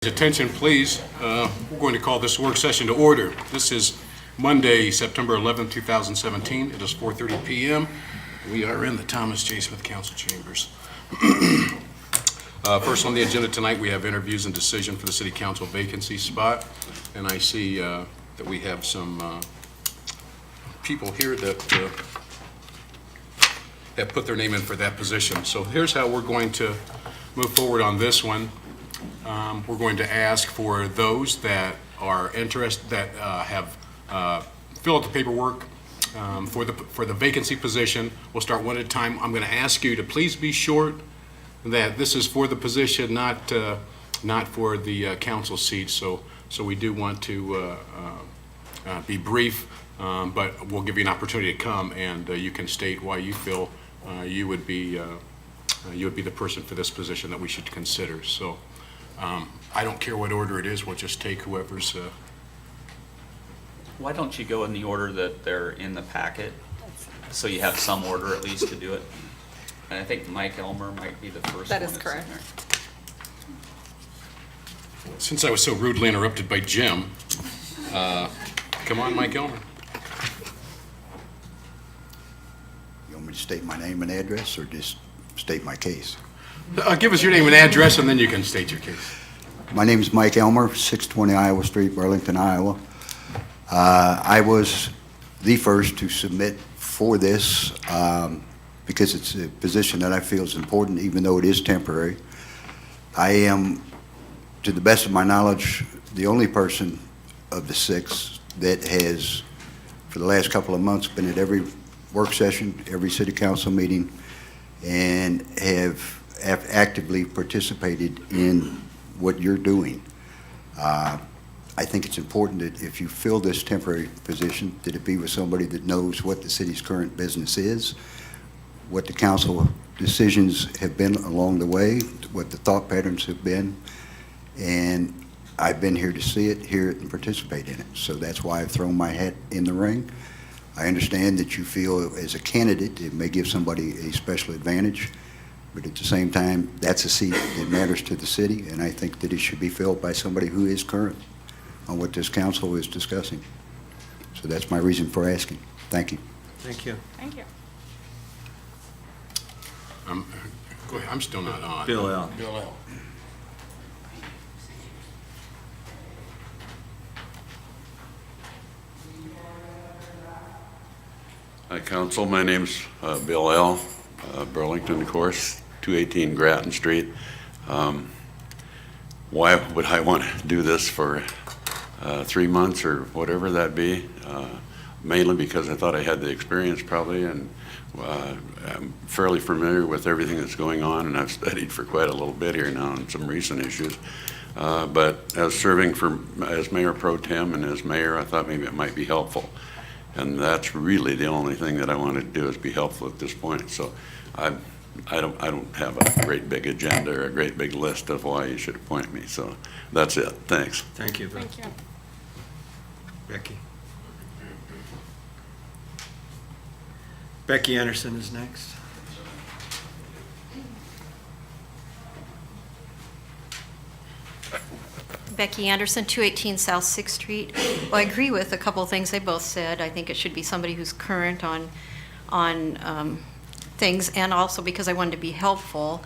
Attention, please. We're going to call this work session to order. This is Monday, September 11, 2017. It is 4:30 p.m. We are in the Thomas J. Smith Council Chambers. First on the agenda tonight, we have interviews and decision for the City Council vacancy spot. And I see that we have some people here that have put their name in for that position. So here's how we're going to move forward on this one. We're going to ask for those that are interested, that have filled out the paperwork for the vacancy position. We'll start one at a time. I'm going to ask you to please be short, that this is for the position, not for the council seat. So we do want to be brief, but we'll give you an opportunity to come and you can state why you feel you would be the person for this position that we should consider. So. I don't care what order it is, we'll just take whoever's... Why don't you go in the order that they're in the packet, so you have some order at least to do it? And I think Mike Elmer might be the first one. That is correct. Since I was so rudely interrupted by Jim, come on, Mike Elmer. You want me to state my name and address, or just state my case? Give us your name and address, and then you can state your case. My name is Mike Elmer, 620 Iowa Street, Burlington, Iowa. I was the first to submit for this because it's a position that I feel is important, even though it is temporary. I am, to the best of my knowledge, the only person of the six that has, for the last couple of months, been at every work session, every city council meeting, and have actively participated in what you're doing. I think it's important that if you fill this temporary position, that it be with somebody that knows what the city's current business is, what the council decisions have been along the way, what the thought patterns have been, and I've been here to see it, hear it, and participate in it. So that's why I've thrown my hat in the ring. I understand that you feel as a candidate it may give somebody a special advantage, but at the same time, that's a seat that matters to the city, and I think that it should be filled by somebody who is current on what this council is discussing. So that's my reason for asking. Thank you. Thank you. Thank you. Go ahead, I'm still not on. Bill L. Bill L. Hi, Council. My name's Bill L. Burlington, of course, 218 Grattan Street. Why would I want to do this for 3 months or whatever that be? Mainly because I thought I had the experience probably, and I'm fairly familiar with everything that's going on, and I've studied for quite a little bit here now on some recent issues. But as serving as Mayor Pro Tem and as Mayor, I thought maybe it might be helpful. And that's really the only thing that I wanted to do, is be helpful at this point. So I don't have a great big agenda or a great big list of why you should appoint me. So that's it. Thanks. Thank you, Bill. Thank you. Becky. Becky Anderson is next. Becky Anderson, 218 South 6th Street. Well, I agree with a couple of things they both said. I think it should be somebody who's current on things, and also because I wanted to be helpful.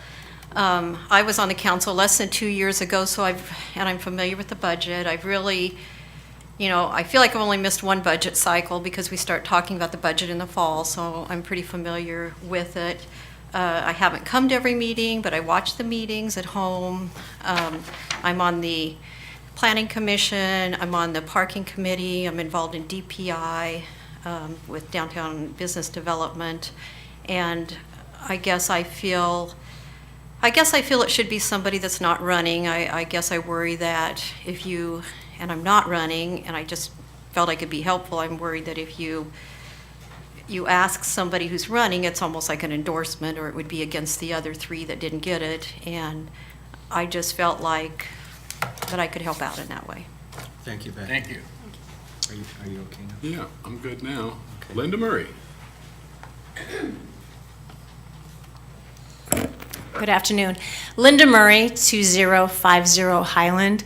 I was on the council less than 2 years ago, so I'm familiar with the budget. I've really, I feel like I've only missed one budget cycle because we start talking about the budget in the fall, so I'm pretty familiar with it. I haven't come to every meeting, but I watch the meetings at home. I'm on the Planning Commission, I'm on the Parking Committee, I'm involved in DPI with Downtown Business Development, and I guess I feel it should be somebody that's not running. I guess I worry that and I'm not running, and I just felt I could be helpful. I'm worried that if you ask somebody who's running, it's almost like an endorsement, or it would be against the other three that didn't get it, and I just felt like that I could help out in that way. Thank you, Becky. Thank you. Are you okay now? Yeah, I'm good now. Okay. Linda Murray. Good afternoon. Linda Murray, 2050 Highland.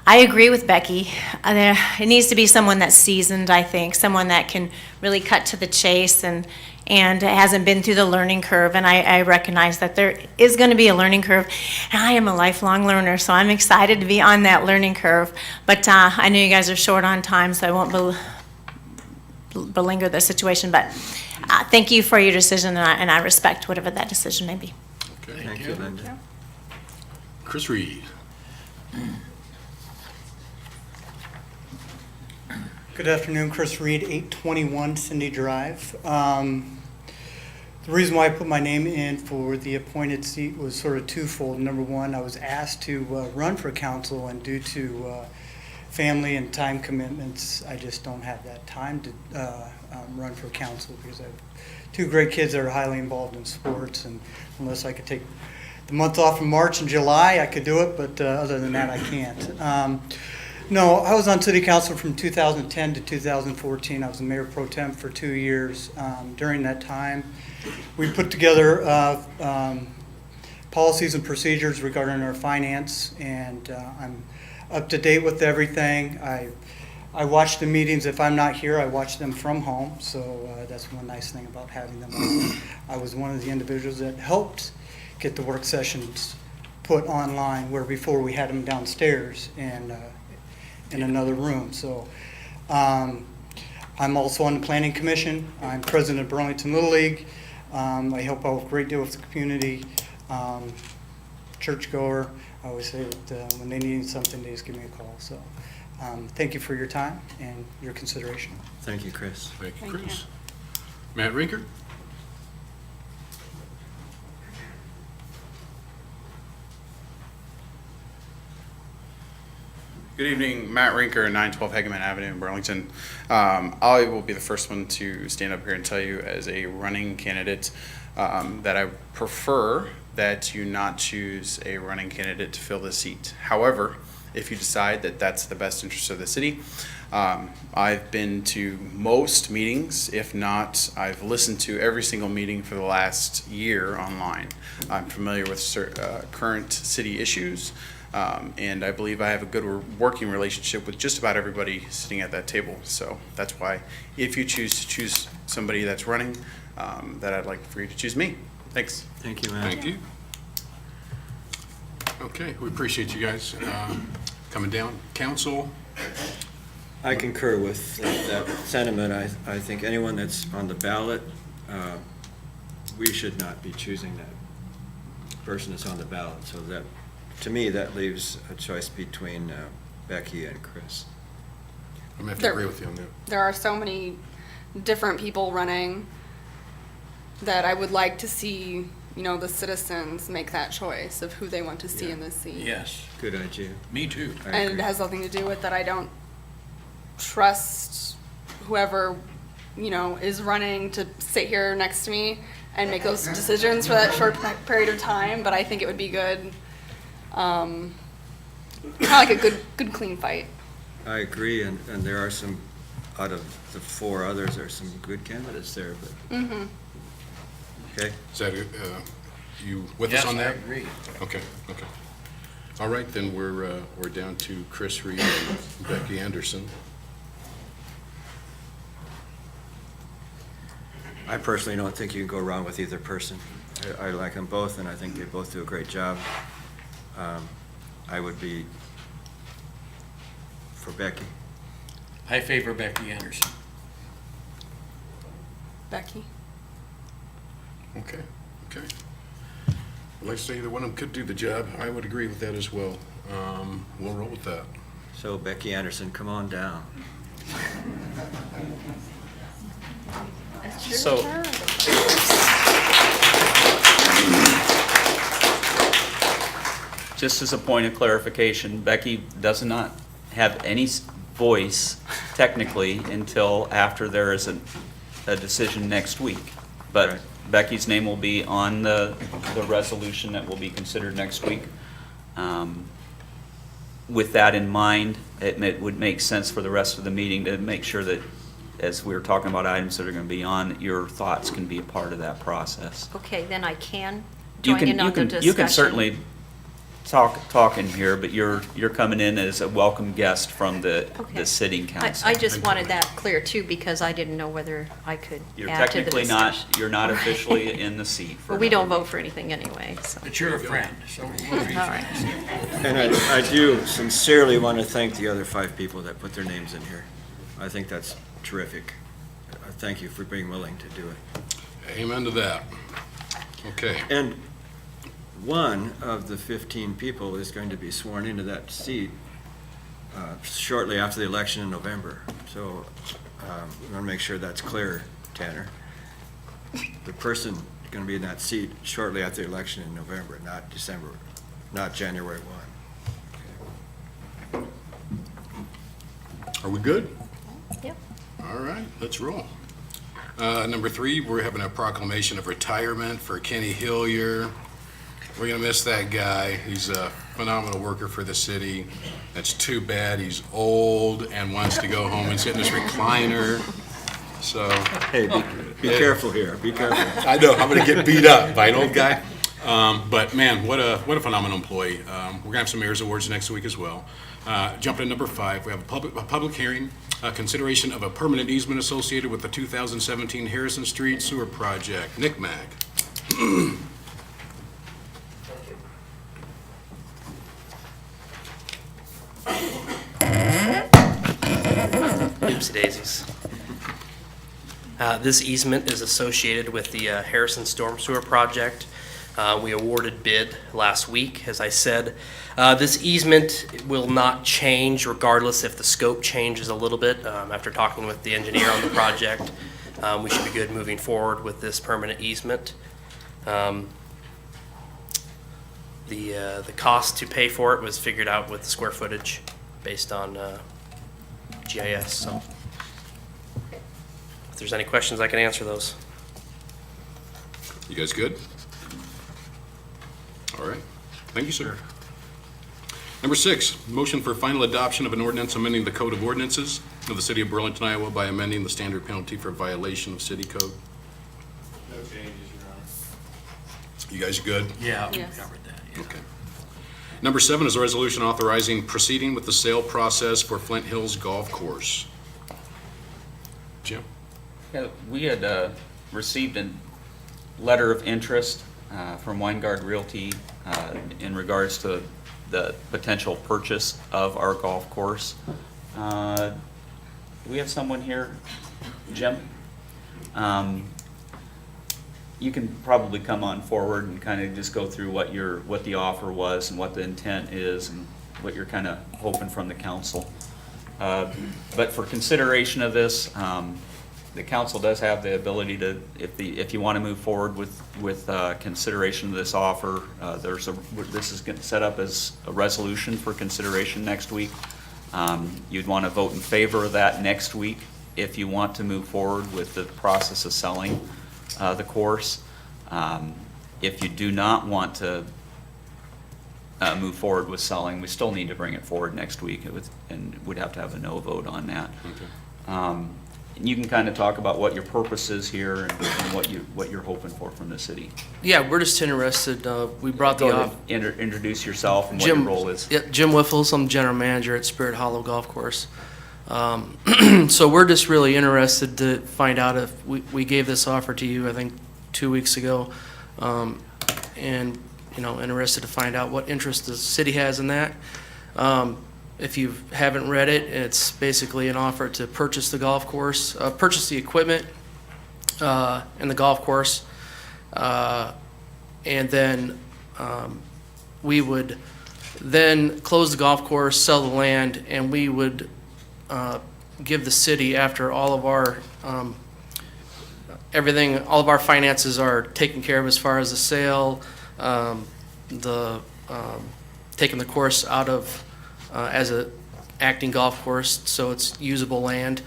I agree with Becky. It needs to be someone that's seasoned, I think, someone that can really cut to the chase and hasn't been through the learning curve. And I recognize that there is going to be a learning curve. And I am a lifelong learner, so I'm excited to be on that learning curve. But I know you guys are short on time, so I won't belinger the situation. But thank you for your decision, and I respect whatever that decision may be. Okay. Thank you, Linda. Chris Reed. Good afternoon, Chris Reed, 821 Cindy Drive. The reason why I put my name in for the appointed seat was sort of twofold. Number one, I was asked to run for council, and due to family and time commitments, I just don't have that time to run for council because I have two great kids that are highly involved in sports, and unless I could take the month off in March and July, I could do it, but other than that, I can't. No, I was on city council from 2010 to 2014. I was the mayor pro tem for 2 years. During that time, we put together policies and procedures regarding our finance, and I'm up to date with everything. I watch the meetings. If I'm not here, I watch them from home, so that's one nice thing about having them. I was one of the individuals that helped get the work sessions put online, where before we had them downstairs and in another room. So I'm also on the Planning Commission. I'm president of Burlington Little League. I help out a great deal with the community. Churchgoer. I always say that when they need something, they just give me a call. So thank you for your time and your consideration. Thank you, Chris. Thank you, Chris. Matt Rinker. Good evening, Matt Rinker, 912 Hegeman Avenue in Burlington. I will be the first one to stand up here and tell you, as a running candidate, that I prefer that you not choose a running candidate to fill the seat. However, if you decide that that's the best interest of the city, I've been to most meetings. If not, I've listened to every single meeting for the last year online. I'm familiar with current city issues. And I believe I have a good working relationship with just about everybody sitting at that table. So that's why, if you choose to choose somebody that's running, that I'd like for you to choose me. Thanks. Thank you, Matt. Thank you. Okay, we appreciate you guys coming down. Council, I concur with that sentiment. I think anyone that's on the ballot, we should not be choosing that person that's on the ballot. So that, to me, that leaves a choice between Becky and Chris. I'm going to have to agree with you on that. There are so many different people running that I would like to see, the citizens make that choice of who they want to see in this seat. Yes, Good idea. me too. I And agree. it has nothing to do with that I don't trust whoever, is running to sit here next to me and make those decisions for that short period of time, but I think it would be good, kind of like a good clean fight. I agree, and there are some, out of the four others, there are some good candidates there, but. Mm-hmm. Okay. Is that, you with us on that? Yes, I agree. Okay. All right, then we're down to Chris Reed and Becky Anderson. I personally don't think you can go wrong with either person. I like them both, and I think they both do a great job. I would be for Becky. I favor Becky Anderson. Becky? Okay. I'd like to say either one of them could do the job. I would agree with that as well. We'll roll with that. So Becky Anderson, come on down. So, just as a point of clarification, Becky does not have any voice technically until after there is a decision next week. But Right. Becky's name will be on the resolution that will be considered next week. With that in mind, it would make sense for the rest of the meeting to make sure that, as we were talking about items that are going to be on, your thoughts can be a part of that process. Okay, then I can join in on the discussion. You can certainly talk in here, but you're coming in as a welcome guest from the Okay. sitting council. I just wanted that clear too, because I didn't know whether I could You're add to the technically discussion. you're not officially in the seat. for Well, we don't another- vote for anything anyway, so. But you're a friend, so we'll be All right. friends. And I do sincerely want to thank the other 5 people that put their names in here. I think that's terrific. Thank you for being willing to do it. Amen to that. Okay. And one of the 15 people is going to be sworn into that seat shortly after the election in November. So we want to make sure that's clear, Tanner. The person going to be in that seat shortly after the election in November, not December, not January 1. Are we good? Yep. All right, let's roll. Number 3, we're having a proclamation of retirement for Kenny Hillier. We're gonna miss that guy. He's a phenomenal worker for the city. That's too bad. He's old and wants to go home and sit in his recliner. So, Hey, be careful here, be careful. I know, I'm gonna get beat up by an old guy. But man, what a phenomenal employee. We're gonna have some Mayor's Awards next week as well. Jumping to number 5, we have a public hearing, consideration of a permanent easement associated with the 2017 Harrison Street Sewer Project. Nick Mack. Oopsie daisies. This easement is associated with the Harrison Storm Sewer Project. We awarded bid last week, as I said. This easement will not change regardless if the scope changes a little bit. After talking with the engineer on the project, we should be good moving forward with this permanent easement. The cost to pay for it was figured out with the square footage based on GIS, so if there's any questions, I can answer those. You guys good? All right. Thank you, sir. Number 6, motion for final adoption of an ordinance amending the Code of Ordinances of the City of Burlington, Iowa by amending the standard penalty for violation of city code. No changes, Your Honor. You guys good? Yeah, we Yes. covered that, yeah. Okay. Number 7 is a resolution authorizing proceeding with the sale process for Flint Hills Golf Course. Jim? Yeah, we had received a letter of interest from Weingard Realty in regards to the potential purchase of our golf course. Do we have someone here, Jim? You can probably come on forward and kind of just go through what the offer was and what the intent is and what you're kind of hoping from the council. But for consideration of this, the council does have the ability to, if you want to move forward with consideration of this offer, this is set up as a resolution for consideration next week. You'd want to vote in favor of that next week if you want to move forward with the process of selling the course. If you do not want to move forward with selling, we still need to bring it forward next week, and would have to have a no vote on that. Okay. And you can kind of talk about what your purpose is here and what you're hoping for from the city. Yeah, we're just interested, we brought Go the ahead, off. introduce yourself and what your Jim, role is. yeah, Jim Wiffles, I'm general manager at Spirit Hollow Golf Course. So we're just really interested to find out if, we gave this offer to you, I think, 2 weeks ago. And, interested to find out what interest the city has in that. If you haven't read it, it's basically an offer to purchase the golf course, purchase the equipment in the golf course. And then we would then close the golf course, sell the land, and we would give the city, after all of our everything, all of our finances are taken care of as far as the sale, taking the course out of as a acting golf course, so it's usable land,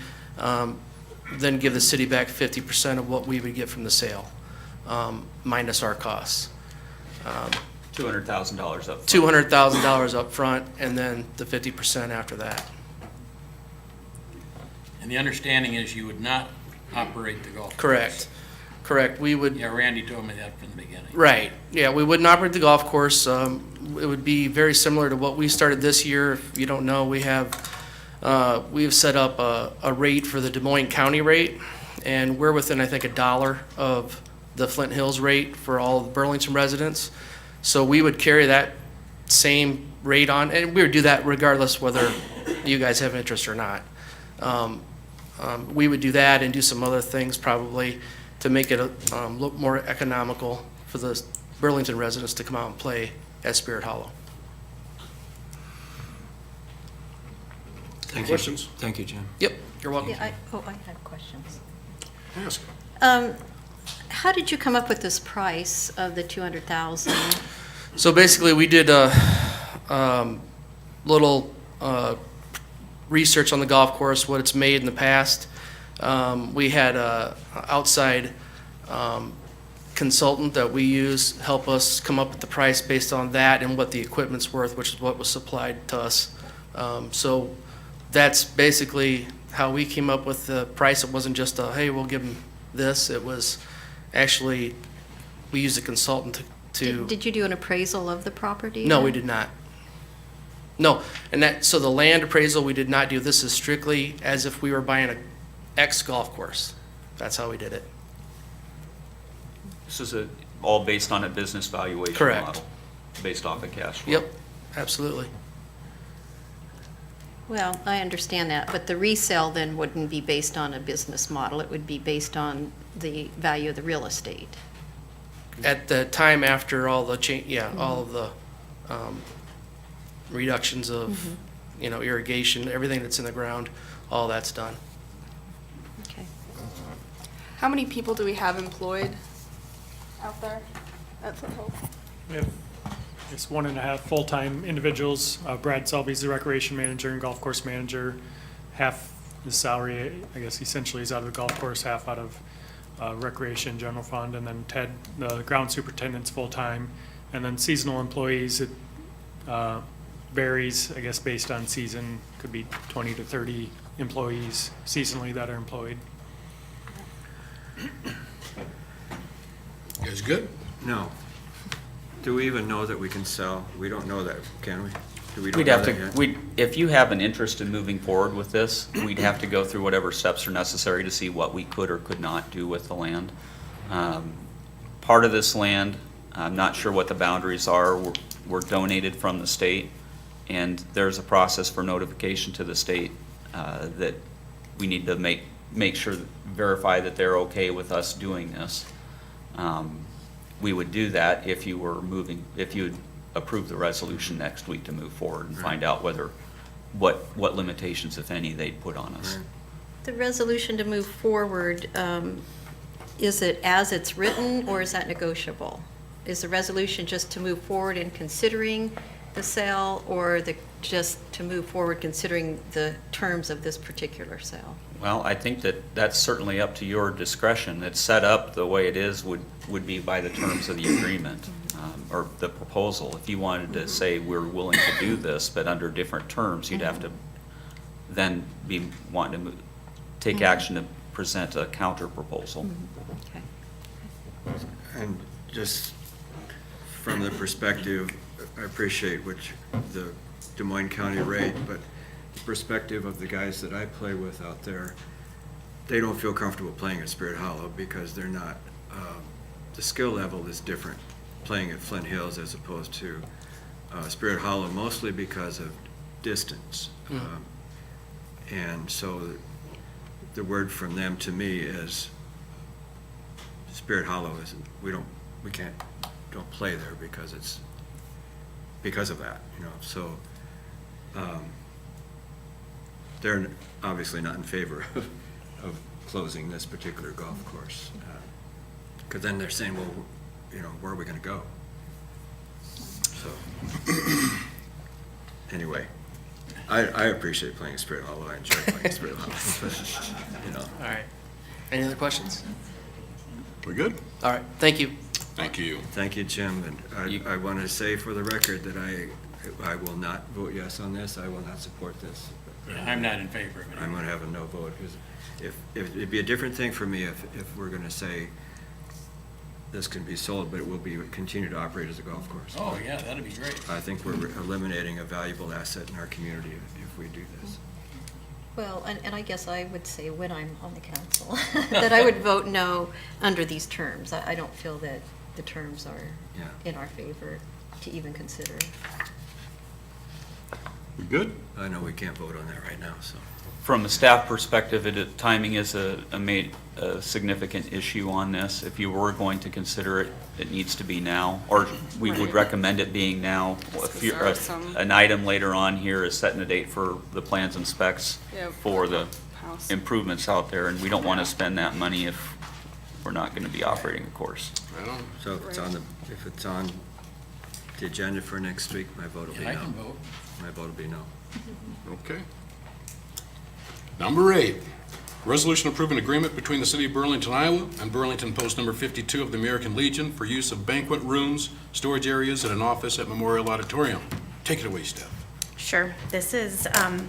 then give the city back 50% of what we would get from the sale, minus our costs. $200,000 up front. $200,000 up front, and then the 50% after that. And the understanding is you would not operate the golf course? Correct. Correct, we would. Yeah, Randy told me that from the beginning. Right, yeah, we wouldn't operate the golf course. It would be very similar to what we started this year. If you don't know, we've set up a rate for the Des Moines County rate, and we're within, I think, $1 of the Flint Hills rate for all of the Burlington residents. So we would carry that same rate on, and we would do that regardless whether you guys have interest or not. We would do that and do some other things probably to make it look more economical for the Burlington residents to come out and play at Spirit Hollow. Thank you. Questions? Thank you, Jim. Yep, you're welcome. Yeah, I have questions. Ask. How did you come up with this price of the 200,000? So basically, we did a little research on the golf course, what it's made in the past. We had a outside consultant that we use help us come up with the price based on that and what the equipment's worth, which is what was supplied to us. So that's basically how we came up with the price. It wasn't just a, hey, we'll give them this. It was actually, we used a consultant to. Did you do an appraisal of the property? No, then? we did not. No, and so the land appraisal we did not do. This is strictly as if we were buying a X golf course. That's how we did it. This is all based on a business valuation Correct. model, based off of cash flow. Yep, absolutely. Well, I understand that, but the resale then wouldn't be based on a business model. It would be based on the value of the real estate. At the time after all the all of the reductions of, irrigation, everything that's in the ground, all that's done. Okay. How many people do we have employed out there at Flint Hills? We have, it's 1.5 full-time individuals. Brad Selby's the recreation manager and golf course manager. Half his salary, I guess, essentially is out of the golf course, half out of recreation general fund. And then Ted, the ground superintendent's full-time. And then seasonal employees, it varies, I guess, based on season. Could be 20 to 30 employees seasonally that are employed. You guys good? No. Do we even know that we can sell? We don't know that, can we? Do we don't We'd know have that to, yet? if you have an interest in moving forward with this, we'd have to go through whatever steps are necessary to see what we could or could not do with the land. Part of this land, I'm not sure what the boundaries are, were donated from the state, and there's a process for notification to the state that we need to make sure, verify that they're okay with us doing this. We would do that if you were if you would approve the resolution next week to move forward and find out what limitations, if any, they'd put on us. The resolution to move forward, is it as it's written, or is that negotiable? Is the resolution just to move forward in considering the sale, or just to move forward considering the terms of this particular sale? Well, I think that's certainly up to your discretion. It's set up the way it is would be by the terms of the agreement, or the proposal. If you wanted to say we're willing to do this, but under different terms, you'd have to then be wanting to take action to present a counter proposal. Okay. And just from the perspective, I appreciate the Des Moines County rate, but the perspective of the guys that I play with out there, they don't feel comfortable playing at Spirit Hollow because they're not, the skill level is different playing at Flint Hills as opposed to Spirit Hollow, mostly because of distance. And so the word from them to me is Spirit Hollow is, don't play there because of that, so they're obviously not in favor of closing this particular golf course. Because then they're saying, well, where are we going to go? So, anyway, I appreciate playing Spirit Hollow. I enjoy playing Spirit Hollow. All right. Any other questions? We good? All right, thank you. Thank you. Thank you, Jim. And I want to say for the record that I will not vote yes on this. I will not support this. I'm not in favor of it. I'm going to have a no vote, because if it'd be a different thing for me if we're going to say this can be sold, but it will be, continue to operate as a golf course. Oh, yeah, that'd be great. I think we're eliminating a valuable asset in our community if we do this. Well, and I guess I would say when I'm on the council, that I would vote no under these terms. I don't feel that the terms are Yeah. in our favor to even consider. We good? I know we can't vote on that right now, so. From a staff perspective, timing is a significant issue on this. If you were going to consider it, it needs to be now, or we would Right. recommend it being now. Just 'cause there are some- An item later on here is setting a date for the plans and specs Yeah, for the house. improvements out there, and we don't want to spend that money if we're not going to be operating a course. Well, So if it's on if it's on the agenda for next week, my vote will be Yeah, I no. can vote. My vote will be no. okay. Number 8, resolution approving agreement between the City of Burlington, Iowa and Burlington Post Number 52 of the American Legion for use of banquet rooms, storage areas, and an office at Memorial Auditorium. Take it away, Steph. Sure. This is kind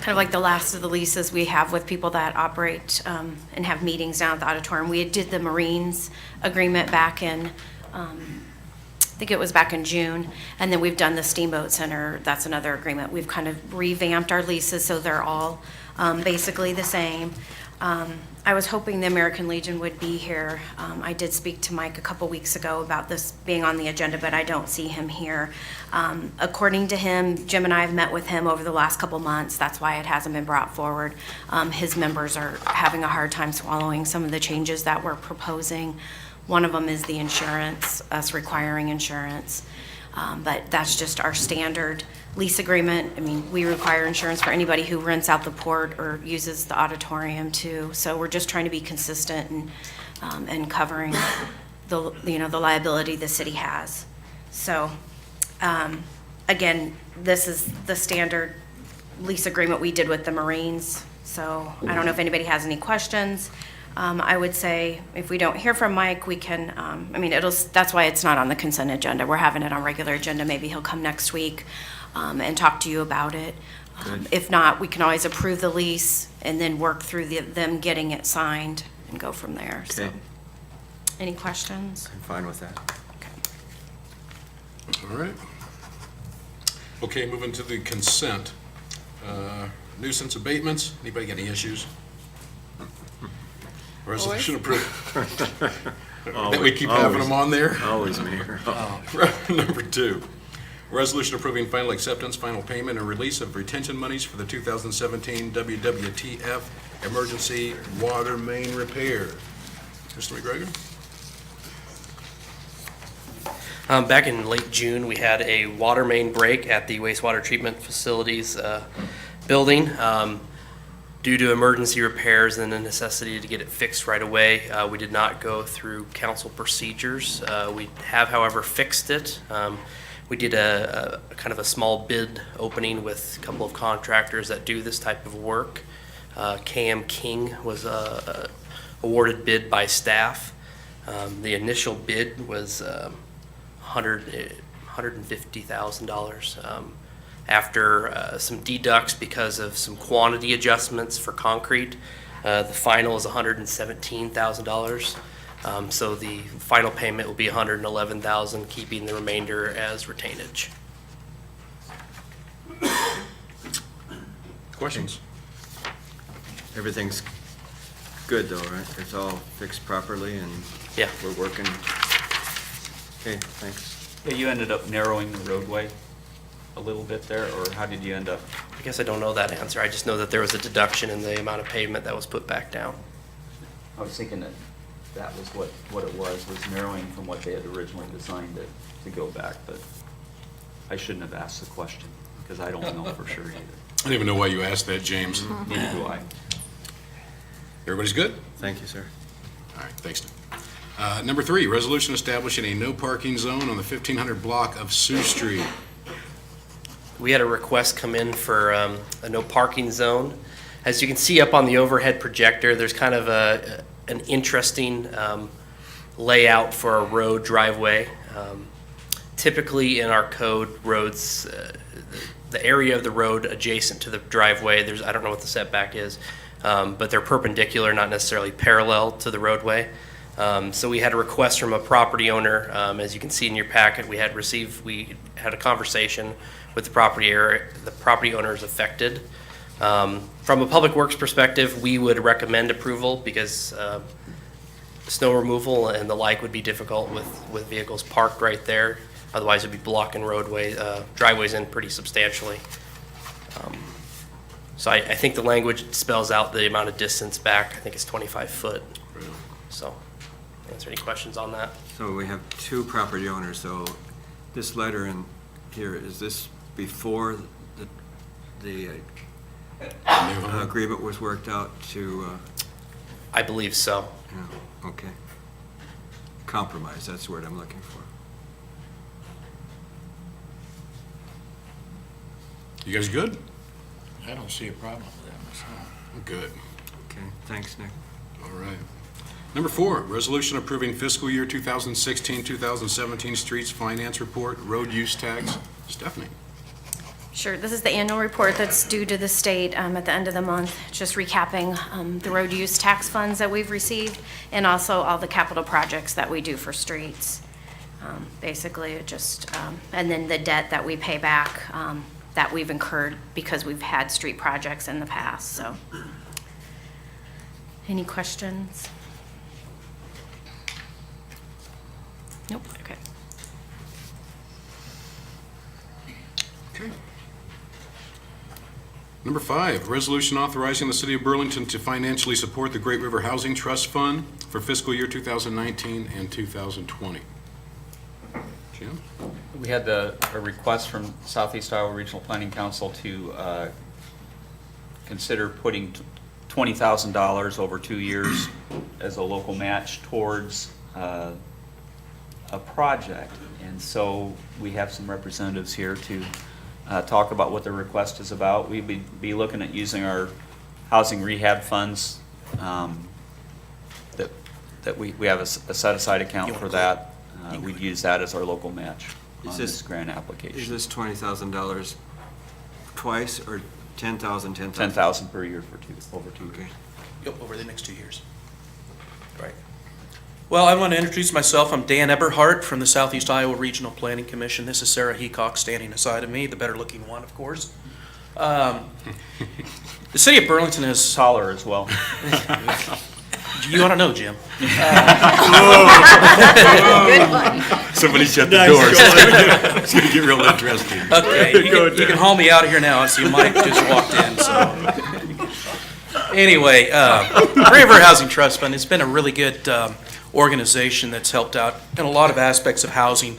of like the last of the leases we have with people that operate and have meetings down at the auditorium. We did the Marines agreement back in, I think it was back in June, and then we've done the Steamboat Center. That's another agreement. We've kind of revamped our leases so they're all basically the same. I was hoping the American Legion would be here. I did speak to Mike a couple weeks ago about this being on the agenda, but I don't see him here. According to him, Jim and I have met with him over the last couple months. That's why it hasn't been brought forward. His members are having a hard time swallowing some of the changes that we're proposing. One of them is the insurance, us requiring insurance. But that's just our standard lease agreement. I mean, we require insurance for anybody who rents out the port or uses the auditorium too. So we're just trying to be consistent and covering the, the liability the city has. So, again, this is the standard lease agreement we did with the Marines. So I don't know if anybody has any questions. I would say if we don't hear from Mike, we can, that's why it's not on the consent agenda. We're having it on regular agenda. Maybe he'll come next week and talk to you about it. If not, we can always approve the lease and then work through them getting it signed and go from there. So, Okay. any questions? I'm fine with that. All right. Okay, moving to the consent. Nuisance abatements, anybody got any issues? Resolution approved. That we keep having them on there? Always me. Number 2, resolution approving final acceptance, final payment, and release of retention monies for the 2017 WWTF emergency water main repair. Mr. McGregor? Back in late June, we had a water main break at the wastewater treatment facilities building. Due to emergency repairs and the necessity to get it fixed right away, we did not go through council procedures. We have, however, fixed it. We did a kind of a small bid opening with a couple of contractors that do this type of work. KM King was awarded bid by staff. The initial bid was $150,000. After some deducts because of some quantity adjustments for concrete, the final is $117,000. So the final payment will be $111,000, keeping the remainder as retainage. Questions? Everything's good though, right? It's all fixed properly and Yeah. we're working. Okay, thanks. Yeah, you ended up narrowing the roadway a little bit there, or how did you end up? I guess I don't know that answer. I just know that there was a deduction in the amount of pavement that was put back down. I was thinking that was what it was narrowing from what they had originally designed it to go back, but I shouldn't have asked the question, because I don't know for sure either. I don't even know why you asked that, James. Neither do I. Everybody's good? Thank you, sir. All right, thanks. Number 3, resolution establishing a no parking zone on the 1500 block of Sioux Street. We had a request come in for a no parking zone. As you can see up on the overhead projector, there's kind of an interesting layout for a road driveway. Typically in our code, roads, the area of the road adjacent to the driveway, I don't know what the setback is, but they're perpendicular, not necessarily parallel to the roadway. So we had a request from a property owner. As you can see in your packet, we had a conversation with the property owners affected. From a public works perspective, we would recommend approval because snow removal and the like would be difficult with vehicles parked right there. Otherwise, it'd be blocking driveways in pretty substantially. So I think the language spells out the amount of distance back. I think it's 25 foot. So, answer any questions on that? So we have two property owners, so this letter in here, is this before the agreement was worked out to, I believe so. yeah, okay. Compromise, that's the word I'm looking for. You guys good? I don't see a problem with that myself. Good. Okay, thanks, Nick. All right. Number 4, resolution approving fiscal year 2016-2017 streets finance report, road use tax. Stephanie. Sure, this is the annual report that's due to the state at the end of the month, just recapping the road use tax funds that we've received and also all the capital projects that we do for streets. Basically, it just, and then the debt that we pay back that we've incurred because we've had street projects in the past, so. Any questions? Nope, okay. Okay. Number 5, resolution authorizing the city of Burlington to financially support the Great River Housing Trust Fund for fiscal year 2019 and 2020. Jim? We had a request from Southeast Iowa Regional Planning Council to consider putting $20,000 over 2 years as a local match towards a project. And so we have some representatives here to talk about what the request is about. We'd be looking at using our housing rehab funds that we have a set-aside account for that. We'd use that as our local match on this grant application. Is this $20,000 twice or 10,000, 10,000? 10,000 per year for over 2 years. Okay. Yep, over the next 2 years. Right. Well, I want to introduce myself. I'm Dan Eberhardt from the Southeast Iowa Regional Planning Commission. This is Sarah Heacock standing aside of me, the better-looking one, of course. The city of Burlington has... Taller as well. You ought to know, Jim. Good one. Somebody shut the doors. It's going to get real interesting. Okay, you can haul me out of here now. I see Mike just walked in, so. Anyway, Great River Housing Trust Fund, it's been a really good organization that's helped out in a lot of aspects of housing,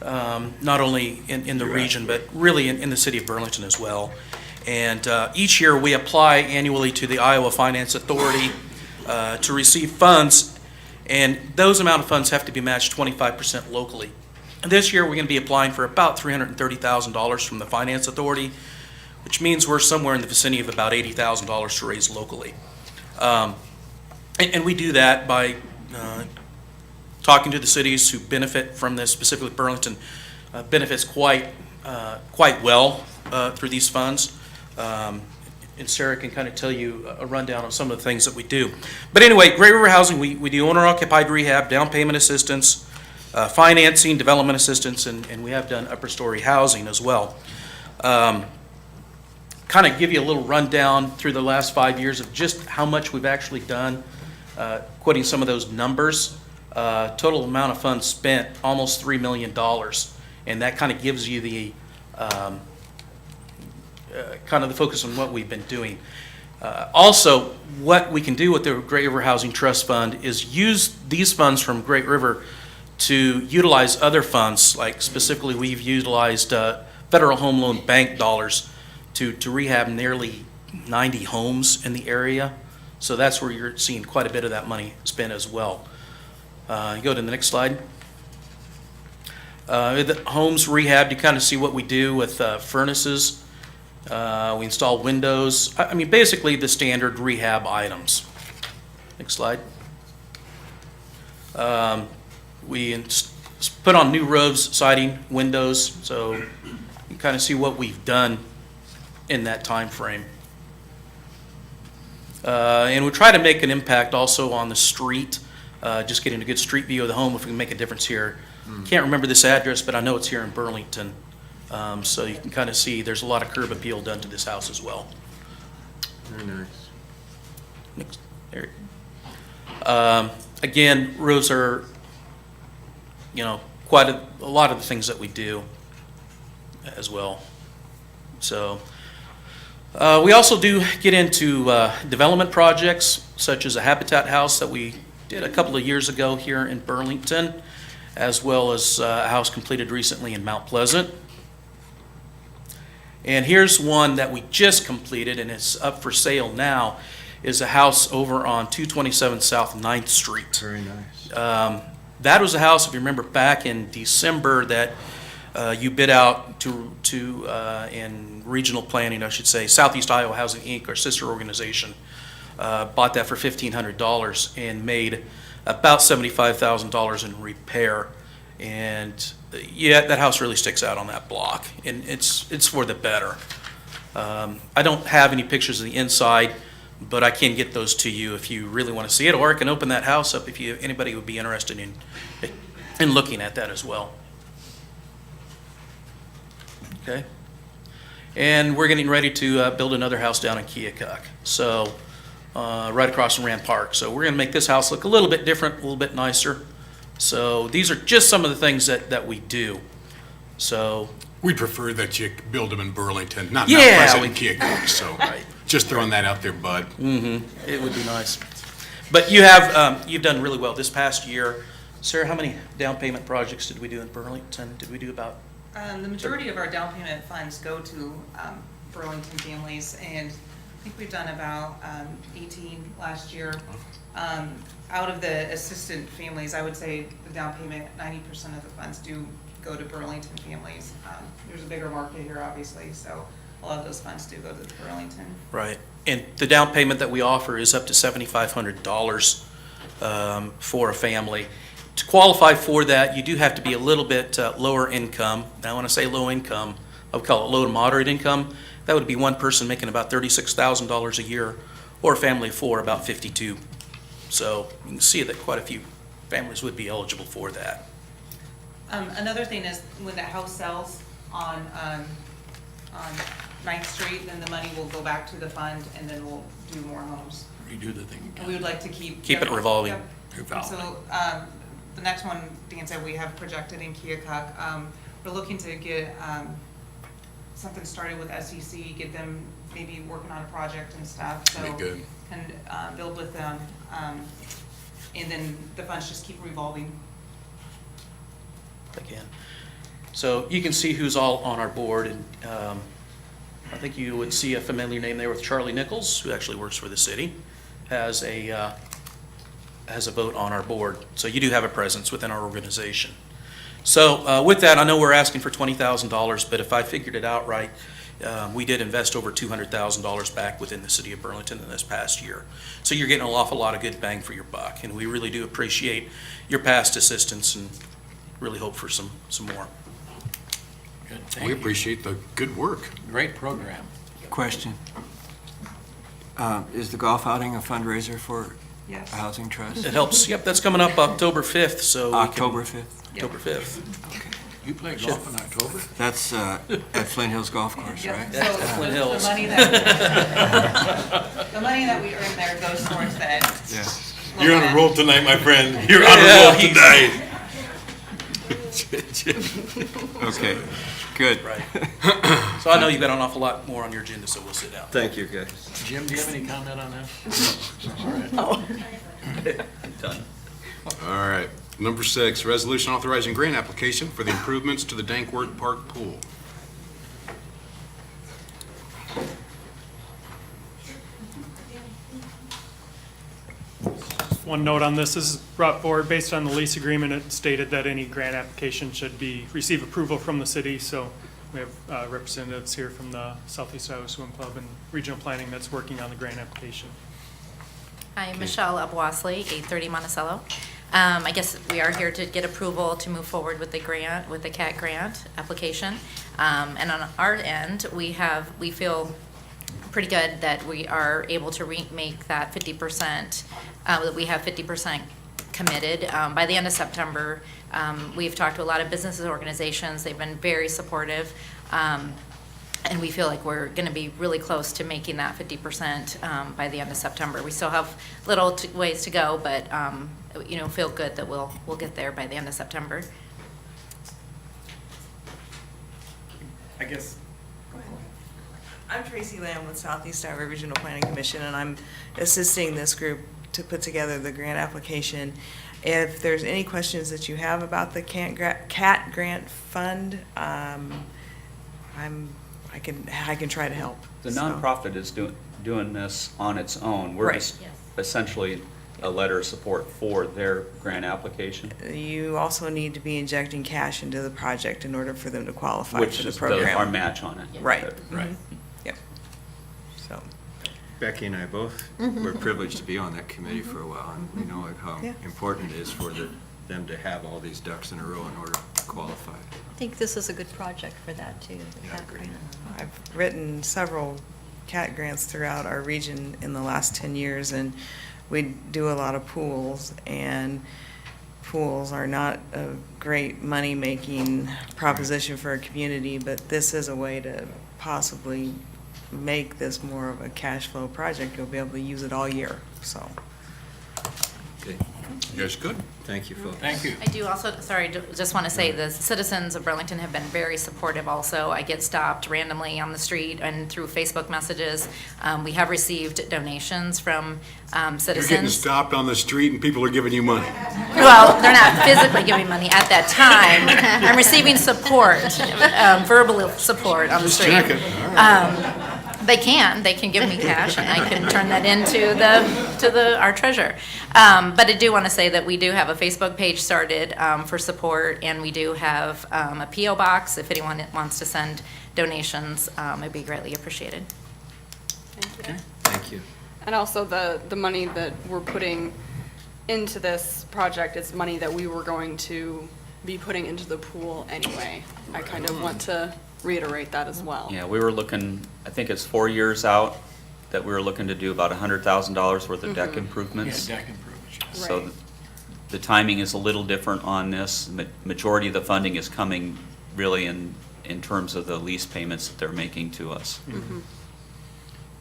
not only in the region, but really in the city of Burlington as well. And each year, we apply annually to the Iowa Finance Authority to receive funds, and those amount of funds have to be matched 25% locally. This year, we're going to be applying for about $330,000 from the Finance Authority, which means we're somewhere in the vicinity of about $80,000 to raise locally. And we do that by talking to the cities who benefit from this. Specifically, Burlington benefits quite well through these funds. And Sarah can kind of tell you a rundown of some of the things that we do. But anyway, Great River Housing, we do owner-occupied rehab, down payment assistance, financing, development assistance, and we have done upper story housing as well. Kind of give you a little rundown through the last 5 years of just how much we've actually done, quoting some of those numbers. Total amount of funds spent, almost $3 million. And that kind of gives you the kind of the focus on what we've been doing. Also, what we can do with the Great River Housing Trust Fund is use these funds from Great River to utilize other funds, like specifically we've utilized Federal Home Loan Bank dollars to rehab nearly 90 homes in the area. So that's where you're seeing quite a bit of that money spent as well. You go to the next slide. The homes rehabbed, you kind of see what we do with furnaces. We install windows. I mean, basically the standard rehab items. Next slide. We put on new roofs, siding, windows, so you kind of see what we've done in that time frame. And we try to make an impact also on the street. just getting a good street view of the home if we can make a difference here. Can't remember this address, but I know it's here in Burlington. So you can kind of see there's a lot of curb appeal done to this house as well. Very nice. Next, there. Again, roofs are, quite a lot of the things that we do as well. So we also do get into development projects, such as a habitat house that we did a couple of years ago here in Burlington, as well as a house completed recently in Mount Pleasant. And here's one that we just completed, and it's up for sale now, is a house over on 227 South 9th Street. Very nice. That was a house, if you remember, back in December that you bid out to in regional planning, I should say, Southeast Iowa Housing Inc., our sister organization, bought that for $1,500 and made about $75,000 in repair. And yeah, that house really sticks out on that block, and it's for the better. I don't have any pictures of the inside, but I can get those to you if you really want to see it, or I can open that house up if anybody would be interested in looking at that as well. Okay. And we're getting ready to build another house down in Keokuk, so right across from Rand Park. So we're going to make this house look a little bit different, a little bit nicer. So these are just some of the things that we do. So We'd prefer that you build them in Burlington, not Yeah, Mount Pleasant we- and Keokuk, so just throwing that out there, bud. it would be nice. But you've done really well this past year. Sarah, how many down payment projects did we do in Burlington? Did we do about? The majority of our down payment funds go to Burlington families, and I think we've done about 18 last year. Out of the assistant families, I would say the down payment, 90% of the funds do go to Burlington families. There's a bigger market here, obviously, so a lot of those funds do go to Burlington. Right. And the down payment that we offer is up to $7,500 for a family. To qualify for that, you do have to be a little bit lower income. Now, when I say low income, I would call it low to moderate income. That would be one person making about $36,000 a year, or a family of four, about $52,000. So you can see that quite a few families would be eligible for that. Another thing is when the house sells on 9th Street, then the money will go back to the fund, and then we'll do more homes. Redo the thing And we would like to keep. Keep it revolving. Yep. Revolving. So, the next one, Dan said, we have projected in Keokuk. We're looking to get, something started with SEC, get them maybe working on a project and stuff, so. Be good. And, build with them, and then the funds just keep revolving. Again. So you can see who's all on our board, and I think you would see a familiar name there with Charlie Nichols, who actually works for the city, has a vote on our board. So you do have a presence within our organization. So with that, I know we're asking for $20,000, but if I figured it out right, we did invest over $200,000 back within the city of Burlington in this past year. So you're getting an awful lot of good bang for your buck, and we really do appreciate your past assistance and really hope for some more. Good, thank We you. appreciate the good work. Great program. Question. Is the golf outing a fundraiser for Yes. a housing trust? It helps. Yep, that's coming up October 5th, so. we can- October 5th? October 5th. Okay. You play golf in October? That's at Flint Hills Golf Course, Yep. right? So Flint the Hills. money that, the money that we earn there goes towards that. Yeah. You're on a roll tonight, my friend. You're on a roll tonight. Okay, good. Right. So I know you've got an awful lot more on your agenda, so we'll sit down. Thank you, guys. Jim, do you have any comment on that? Done. All right. Number 6, resolution authorizing grant application for the improvements to the Dankworth Park Pool. One note on this is brought forward based on the lease agreement. It stated that any grant application should receive approval from the city. So we have representatives here from the Southeast Iowa Swim Club and Regional Planning that's working on the grant application. I'm Michelle Abwasley, 830 Monticello. I guess we are here to get approval to move forward with the grant, with the CAT grant application. And on our end, we feel pretty good that we are able to make that 50%, that we have 50% committed. By the end of September, we've talked to a lot of businesses and organizations. They've been very supportive. And we feel like we're going to be really close to making that 50% by the end of September. We still have little ways to go, but feel good that we'll get there by the end of September. I guess. I'm Tracy Lamb with Southeast Iowa Regional Planning Commission, and I'm assisting this group to put together the grant application. If there's any questions that you have about the CAT grant fund, I can try to help. The So- nonprofit is doing this on its own. We're Right. just essentially a letter of support for their grant application. You also need to be injecting cash into the project in order for them to qualify Which for the is program. our match on it. Right. Right. Mhm. Yep. So. Becky and I both were privileged to be on that committee for a while, and we know how Yeah. important it is for them to have all these ducks in a row in order to qualify. I think this is a good project for that, too. the CAT grant. I've written several CAT grants throughout our region in the last 10 years, and we do a lot of pools, and pools are not a great money-making proposition for a community, but this is a way to possibly make this more of a cash flow project. You'll be able to use it all year, so. Okay. You guys good? Thank you, folks. Thank you. I do also, sorry, just want to say the citizens of Burlington have been very supportive also. I get stopped randomly on the street and through Facebook messages. We have received donations from You're citizens. getting stopped on the street and people are giving you money. Well, they're not physically giving money at that time. I'm receiving support, verbal support on the Just street. checking. All right. They can give me cash, and I can turn that into our treasurer. But I do want to say that we do have a Facebook page started for support, and we do have a PO box if anyone wants to send donations. It'd be greatly appreciated. Thank you. Thank you. And also the money that we're putting into this project is money that we were going to be putting into the pool anyway. I kind of want to reiterate that as well. Yeah, we were looking, I think it's 4 years out, that we were looking to do about $100,000 worth of deck improvements. Yeah, deck improvements, yes. So Right. the timing is a little different on this. Majority of the funding is coming really in terms of the lease payments that they're making to us.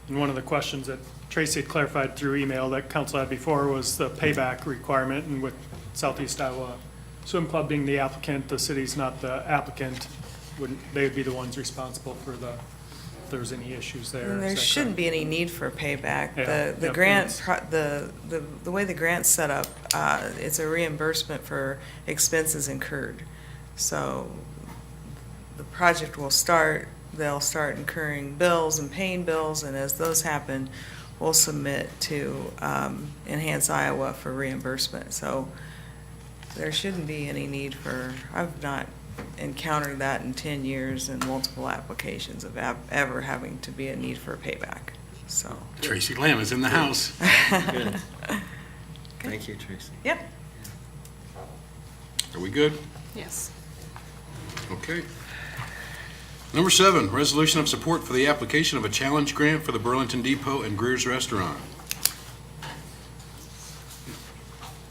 And one of the questions that Tracy had clarified through email that council had before was the payback requirement, and with Southeast Iowa Swim Club being the applicant, the city's not the applicant, they would be the ones responsible for if there's any issues there. And Is there that shouldn't correct? be any need for payback. Yeah, The yeah, grant, it's- the way the grant's set up, it's a reimbursement for expenses incurred. So the project will start, they'll start incurring bills and paying bills, and as those happen, we'll submit to Enhance Iowa for reimbursement. So there shouldn't be any need for, I've not encountered that in 10 years in multiple applications of ever having to be a need for a payback, so. Tracy Lamb is in the house. Good. Thank you, Tracy. Yep. Are we good? Yes. Okay. Number 7, resolution of support for the application of a challenge grant for the Burlington Depot and Greer's Restaurant.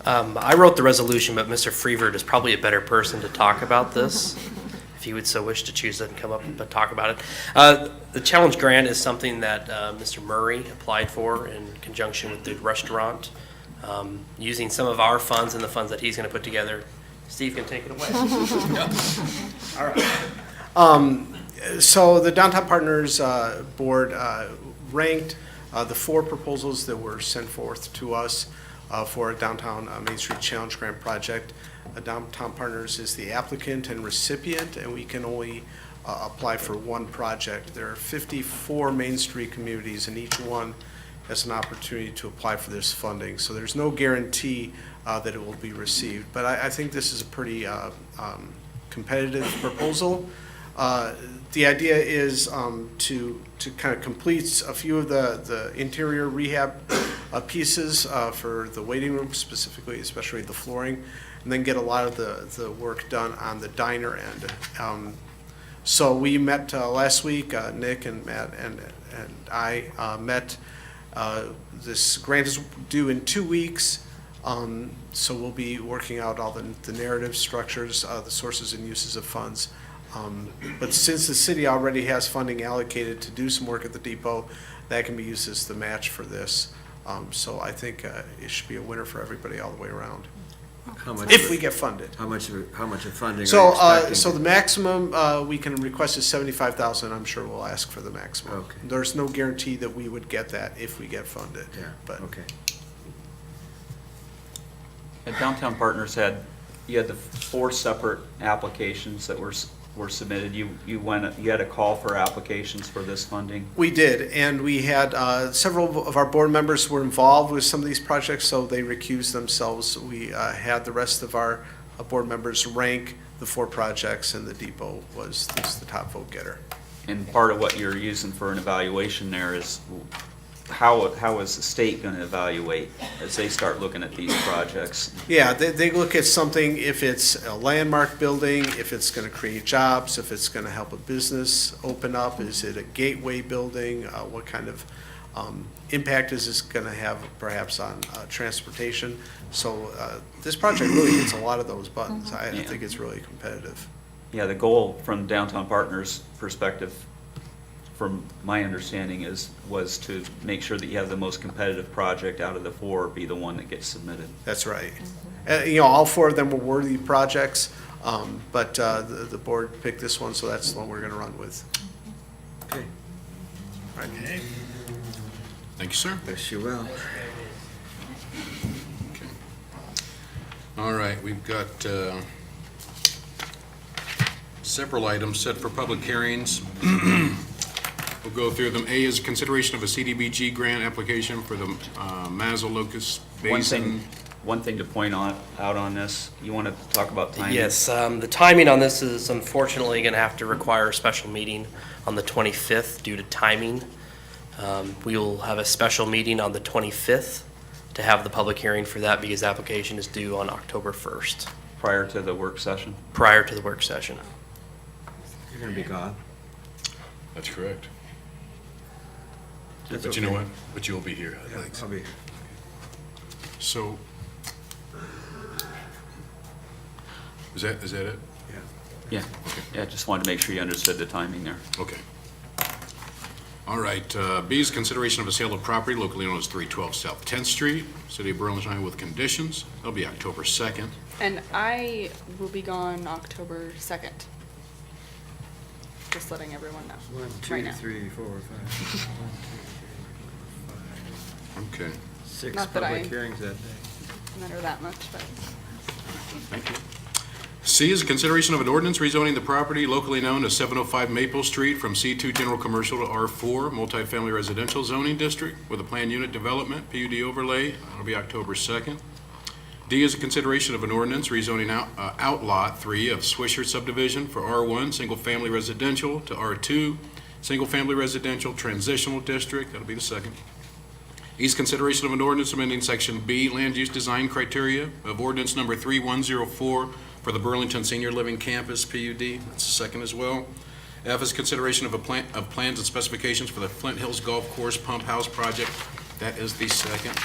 I wrote the resolution, but Mr. Freevert is probably a better person to talk about this, if he would so wish to choose to come up and talk about it. The challenge grant is something that Mr. Murray applied for in conjunction with the restaurant, using some of our funds and the funds that he's going to put together. Steve can take it away. All right. So the Downtown Partners Board ranked the 4 proposals that were sent forth to us for a Downtown Main Street Challenge Grant project. Downtown Partners is the applicant and recipient, and we can only apply for one project. There are 54 Main Street communities, and each one has an opportunity to apply for this funding. So there's no guarantee that it will be received. But I think this is a pretty competitive proposal. The idea is to kind of complete a few of the interior rehab pieces for the waiting room specifically, especially the flooring, and then get a lot of the work done on the diner end. So we met last week, Nick and Matt and I met. This grant is due in 2 weeks. So we'll be working out all the narrative structures, the sources and uses of funds. But since the city already has funding allocated to do some work at the depot, that can be used as the match for this. So I think it should be a winner for everybody all the way around, How much if of we it- get funded. How much of funding So, are you expecting? so the maximum we can request is 75,000. I'm sure we'll ask for the maximum. Okay. There's no guarantee that we would get that if we get funded. Yeah, But okay. And Downtown Partners you had the 4 separate applications that were submitted. You had a call for applications for this funding? we did, and we had several of our board members were involved with some of these projects, so they recused themselves. We had the rest of our board members rank the 4 projects, and the depot was the top vote getter. And part of what you're using for an evaluation there is how is the state going to evaluate as they start looking at these projects? Yeah, they look at something, if it's a landmark building, if it's going to create jobs, if it's going to help a business open up, is it a gateway building? What kind of impact is this going to have perhaps on transportation? So this project really hits a lot of those buttons. I Yeah. think it's really competitive. Yeah, the goal from Downtown Partners' perspective, from my understanding, was to make sure that you have the most competitive project out of the 4 be the one that gets submitted. That's right. All 4 of them were worthy projects, but the board picked this one, so that's the one we're going to run with. Okay. Right. Thank you, sir. Wish you well. Okay. All right, we've got several items set for public hearings. We'll go through them. A is consideration of a CDBG grant application for the Mazel Locust Basin. One thing to point out on this, you want to talk about timing? Yes, the timing on this is unfortunately going to have to require a special meeting on the 25th due to timing. We will have a special meeting on the 25th to have the public hearing for that because the application is due on October 1st, Prior to the work session? prior to the work session. You're going to be gone. That's correct. That's But you know okay. what? But you'll be here. Yeah, I'll be here. So, is that it? Yeah. Yeah, just wanted to make sure you understood the timing there. Okay. All right, B is consideration of a sale of property locally known as 312 South 10th Street, City of Burlington, Iowa, with conditions. That'll be October 2nd. And I will be gone October 2nd. Just letting everyone know. 1, right 2, now. 3, 4, 5. 1, 2, 3, 4, 5. Okay, 6 Not that public I- hearings that day. Matter that much, but. thank you. C is a consideration of an ordinance rezoning the property locally known as 705 Maple Street from C2 General Commercial to R4 Multifamily Residential Zoning District with a planned unit development, PUD overlay. That'll be October 2nd. D is a consideration of an ordinance rezoning Outlot 3 of Swisher subdivision for R1 Single Family Residential to R2 Single Family Residential Transitional District. That'll be the 2nd. E is consideration of an ordinance amending Section B Land Use Design Criteria of Ordinance Number 3104 for the Burlington Senior Living Campus, PUD. That's the 2nd as well. F is consideration of plans and specifications for the Flint Hills Golf Course Pump House Project. That is the 2nd.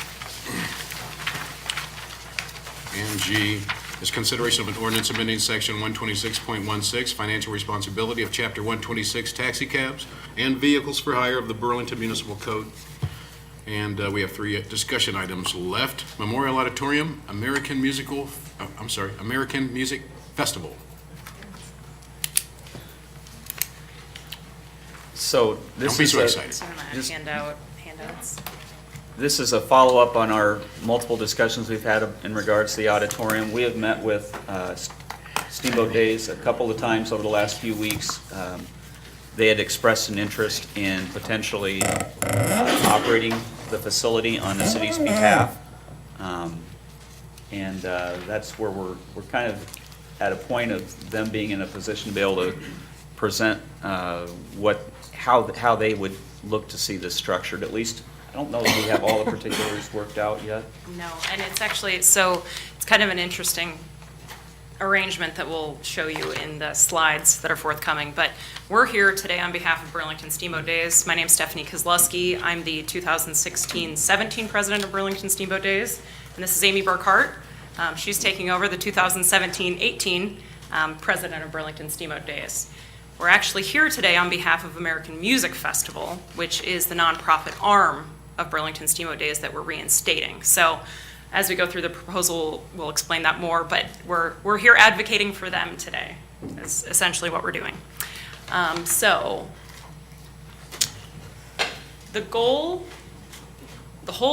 And G is consideration of an ordinance amending Section 126.16, Financial Responsibility of Chapter 126 Taxi Cabs and Vehicles for Hire of the Burlington Municipal Code. And we have 3 discussion items left. Memorial Auditorium, American Music Festival. So this Don't be is so a- excited. Just- handouts. This is a follow-up on our multiple discussions we've had in regards to the auditorium. We have met with Steamboat Days a couple of times over the last few weeks. They had expressed an interest in potentially operating the facility on the city's behalf. And that's where we're kind of at a point of them being in a position to be able to present how they would look to see this structured. At least, I don't know that we have all the particulars worked out yet. No, and it's actually, so it's kind of an interesting arrangement that we'll show you in the slides that are forthcoming. But we're here today on behalf of Burlington Steamboat Days. My name's Stephanie Kozlowski. I'm the 2016-17 president of Burlington Steamboat Days. And this is Amy Burkhart. She's taking over the 2017-18 president of Burlington Steamboat Days. We're actually here today on behalf of American Music Festival, which is the nonprofit arm of Burlington Steamboat Days that we're reinstating. So as we go through the proposal, we'll explain that more, but we're here advocating for them today, is essentially what we're doing. So the whole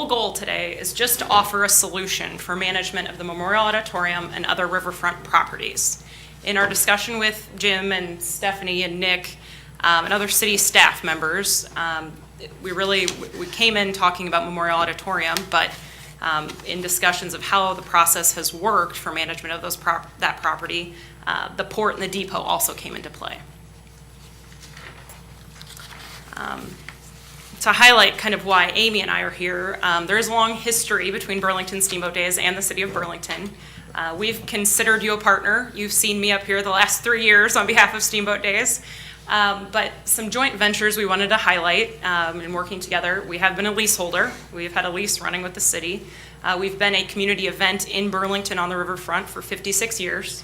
goal today is just to offer a solution for management of the Memorial Auditorium and other riverfront properties. In our discussion with Jim and Stephanie and Nick and other city staff members, we came in talking about Memorial Auditorium, but in discussions of how the process has worked for management of that property, the port and the depot also came into play. To highlight kind of why Amy and I are here, there is a long history between Burlington Steamboat Days and the city of Burlington. We've considered you a partner. You've seen me up here the last 3 years on behalf of Steamboat Days. But some joint ventures we wanted to highlight in working together. We have been a leaseholder. We've had a lease running with the city. We've been a community event in Burlington on the riverfront for 56 years.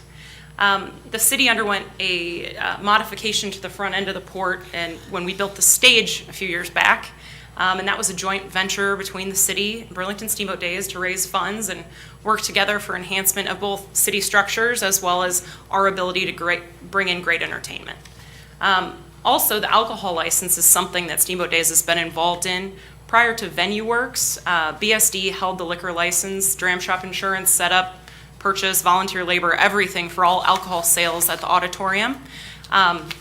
The city underwent a modification to the front end of the port and when we built the stage a few years back. And that was a joint venture between the city and Burlington Steamboat Days to raise funds and work together for enhancement of both city structures as well as our ability to bring in great entertainment. Also, the alcohol license is something that Steamboat Days has been involved in. Prior to Venue Works, BSD held the liquor license, dram shop insurance, setup, purchase, volunteer labor, everything for all alcohol sales at the auditorium.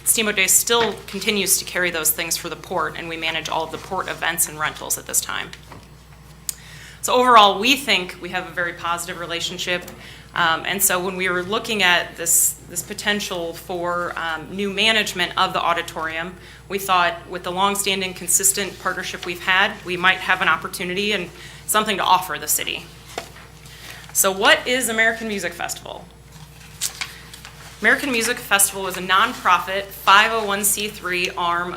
Steamboat Days still continues to carry those things for the port, and we manage all of the port events and rentals at this time. So overall, we think we have a very positive relationship. And so when we were looking at this potential for new management of the auditorium, we thought with the longstanding, consistent partnership we've had, we might have an opportunity and something to offer the city. So what is American Music Festival? American Music Festival was a nonprofit 501c3 arm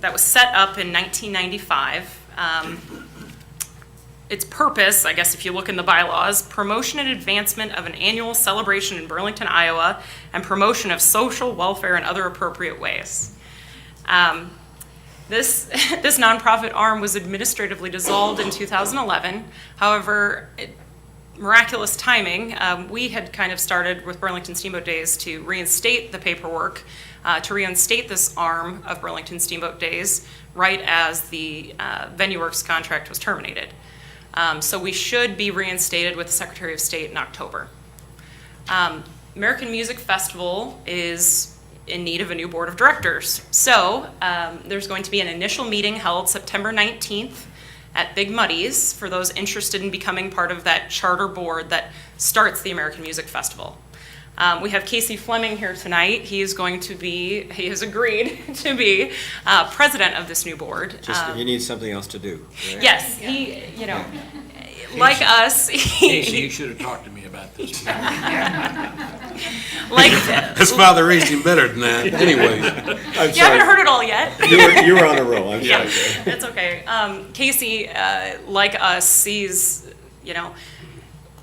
that was set up in 1995. Its purpose, I guess if you look in the bylaws, promotion and advancement of an annual celebration in Burlington, Iowa, and promotion of social welfare in other appropriate ways. This nonprofit arm was administratively dissolved in 2011. However, miraculous timing, we had kind of started with Burlington Steamboat Days to reinstate the paperwork, to reinstate this arm of Burlington Steamboat Days right as the Venue Works contract was terminated. So we should be reinstated with the Secretary of State in October. American Music Festival is in need of a new board of directors. So there's going to be an initial meeting held September 19th at Big Muddy's for those interested in becoming part of that charter board that starts the American Music Festival. We have Casey Fleming here tonight. He has agreed to be president of this new board. Just, he needs something else to do, right? Yes, like us. Casey, you should have talked to me about this. His father raised him better than that. Anyways. You haven't heard it all yet. You were on a roll, I'm sorry. Yeah, that's okay. Casey, like us, sees,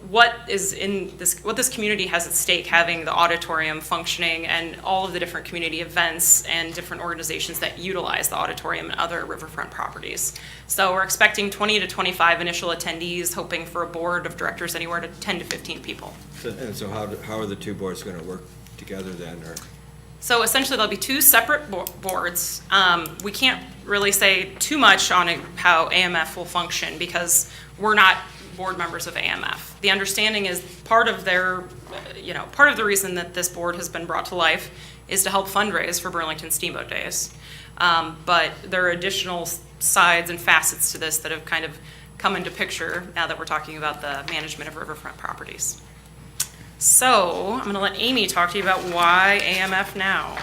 what this community has at stake, having the auditorium functioning and all of the different community events and different organizations that utilize the auditorium and other riverfront properties. So we're expecting 20 to 25 initial attendees, hoping for a board of directors anywhere to 10 to 15 people. So how are the two boards going to work together then? So essentially there'll be two separate boards. We can't really say too much on how AMF will function because we're not board members of AMF. The understanding is part of the reason that this board has been brought to life is to help fundraise for Burlington Steamboat Days. But there are additional sides and facets to this that have kind of come into picture now that we're talking about the management of riverfront properties. So I'm going to let Amy talk to you about why AMF now.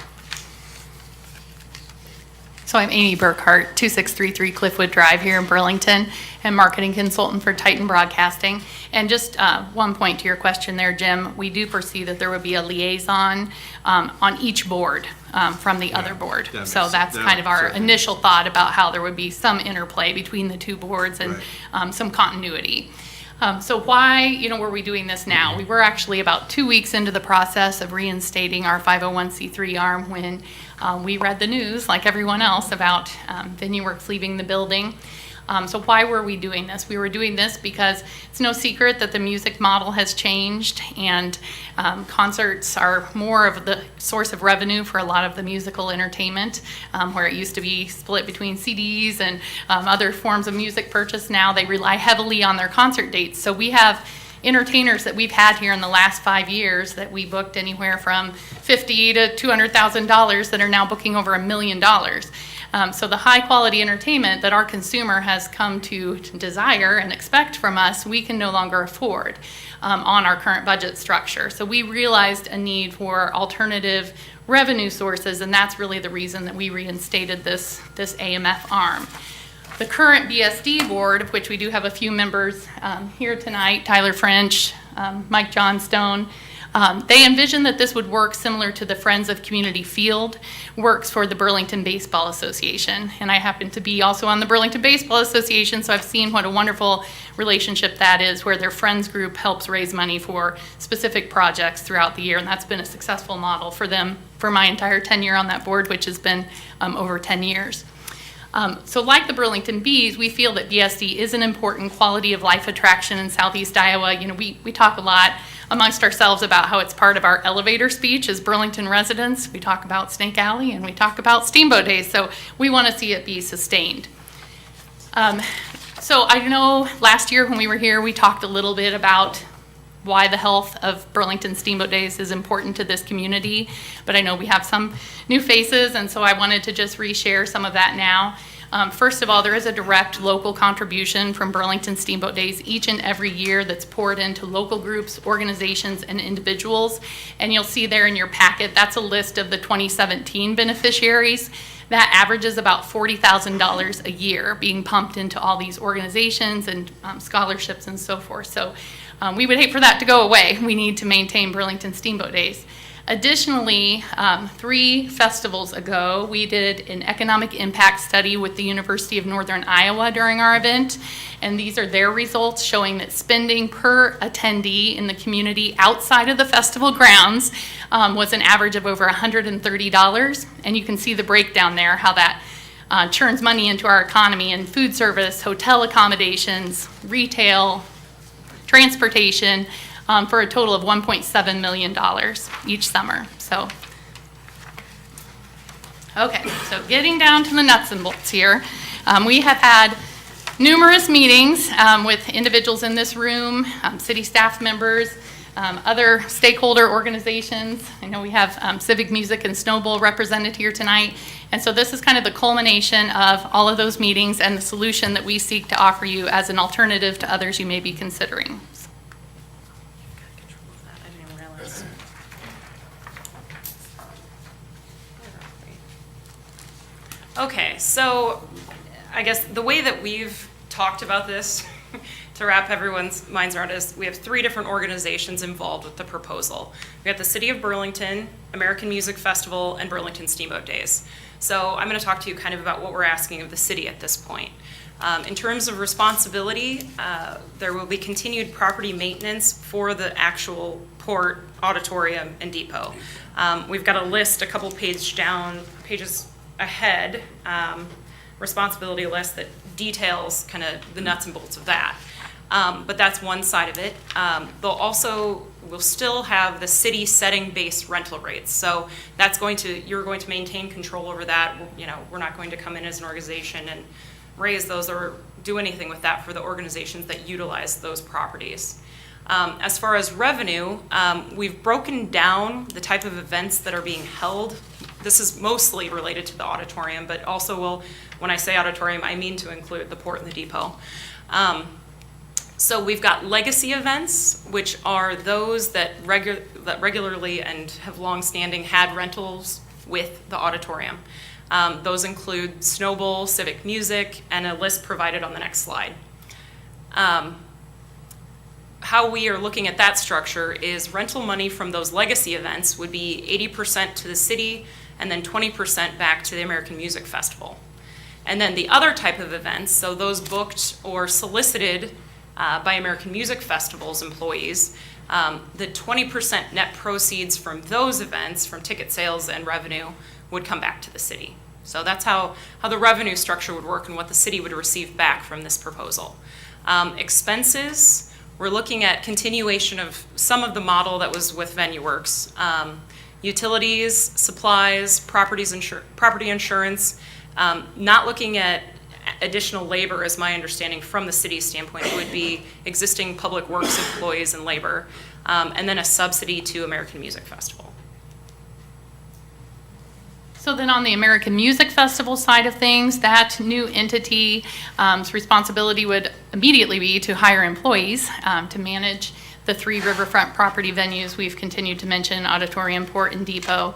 So I'm Amy Burkhart, 2633 Cliffwood Drive here in Burlington, and marketing consultant for Titan Broadcasting. And just one point to your question there, Jim, we do foresee that there would be a liaison on each board from the other board. So that's kind of our initial thought about how there would be some interplay between the two boards and some continuity. So why, were we doing this now? We were actually about 2 weeks into the process of reinstating our 501c3 arm when we read the news, like everyone else, about VenueWorks leaving the building. So why were we doing this? We were doing this because it's no secret that the music model has changed, and concerts are more of the source of revenue for a lot of the musical entertainment, where it used to be split between CDs and other forms of music purchase. Now they rely heavily on their concert dates. So we have entertainers that we've had here in the last 5 years that we booked anywhere from $50,000 to $200,000 that are now booking over $1 million. So the high quality entertainment that our consumer has come to desire and expect from us, we can no longer afford on our current budget structure. So we realized a need for alternative revenue sources, and that's really the reason that we reinstated this AMF arm. The current BSD board, of which we do have a few members here tonight, Tyler French, Mike Johnstone, they envision that this would work similar to the Friends of Community Field works for the Burlington Baseball Association. And I happen to be also on the Burlington Baseball Association, so I've seen what a wonderful relationship that is, where their friends group helps raise money for specific projects throughout the year. And that's been a successful model for them for my entire tenure on that board, which has been over 10 years. So like the Burlington Bees, we feel that BSD is an important quality of life attraction in Southeast Iowa. We talk a lot amongst ourselves about how it's part of our elevator speech as Burlington residents. We talk about Snake Alley and we talk about Steamboat Days, so we want to see it be sustained. So I know last year when we were here, we talked a little bit about why the health of Burlington Steamboat Days is important to this community, but I know we have some new faces, and so I wanted to just reshare some of that now. First of all, there is a direct local contribution from Burlington Steamboat Days each and every year that's poured into local groups, organizations, and individuals. And you'll see there in your packet, that's a list of the 2017 beneficiaries. That averages about $40,000 a year being pumped into all these organizations and scholarships and so forth. So we would hate for that to go away. We need to maintain Burlington Steamboat Days. Additionally, 3 festivals ago, we did an economic impact study with the University of Northern Iowa during our event, and these are their results showing that spending per attendee in the community outside of the festival grounds was an average of over $130, and you can see the breakdown there, how that churns money into our economy in food service, hotel accommodations, retail, transportation, for a total of $1.7 million each summer. So, okay, so getting down to the nuts and bolts here. We have had numerous meetings with individuals in this room, city staff members, other stakeholder organizations. I know we have Civic Music and Snowball represented here tonight. And so this is kind of the culmination of all of those meetings and the solution that we seek to offer you as an alternative to others you may be considering. Okay, so I guess the way that we've talked about this to wrap everyone's minds around is we have 3 different organizations involved with the proposal. We got the City of Burlington, American Music Festival, and Burlington Steamboat Days. So I'm going to talk to you kind of about what we're asking of the city at this point. In terms of responsibility, there will be continued property maintenance for the actual port, auditorium, and depot. We've got a list a couple pages ahead, responsibility list that details kind of the nuts and bolts of that. But that's one side of it. We'll still have the city setting base rental rates. So that's you're going to maintain control over that. We're not going to come in as an organization and raise those or do anything with that for the organizations that utilize those properties. As far as revenue, we've broken down the type of events that are being held. This is mostly related to the auditorium, but also when I say auditorium, I mean to include the port and the depot. So we've got legacy events, which are those that regularly and have long-standing had rentals with the auditorium. Those include Snow Bowl, Civic Music, and a list provided on the next slide. How we are looking at that structure is rental money from those legacy events would be 80% to the city and then 20% back to the American Music Festival. And then the other type of events, so those booked or solicited by American Music Festival's employees, the 20% net proceeds from those events, from ticket sales and revenue, would come back to the city. So that's how the revenue structure would work and what the city would receive back from this proposal. Expenses, we're looking at continuation of some of the model that was with VenueWorks. Utilities, supplies, property insurance, not looking at additional labor, as my understanding from the city's standpoint. It would be existing public works employees and labor, and then a subsidy to American Music Festival. So then on the American Music Festival side of things, that new entity's responsibility would immediately be to hire employees to manage the 3 riverfront property venues we've continued to mention, Auditorium, Port, and Depot.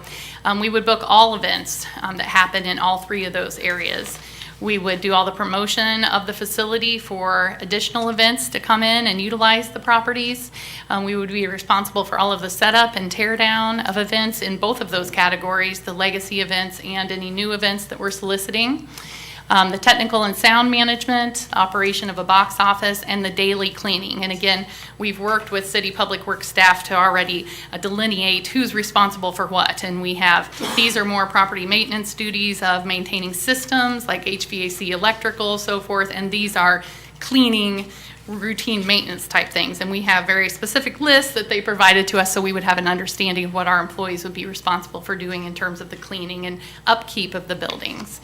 We would book all events that happen in all 3 of those areas. We would do all the promotion of the facility for additional events to come in and utilize the properties. We would be responsible for all of the setup and tear down of events in both of those categories, the legacy events and any new events that we're soliciting. The technical and sound management, operation of a box office, and the daily cleaning. And again, we've worked with City Public Works staff to already delineate who's responsible for what. And we have, these are more property maintenance duties of maintaining systems like HVAC, electrical, so forth, and these are cleaning, routine maintenance type things. And we have very specific lists that they provided to us so we would have an understanding of what our employees would be responsible for doing in terms of the cleaning and upkeep of the buildings.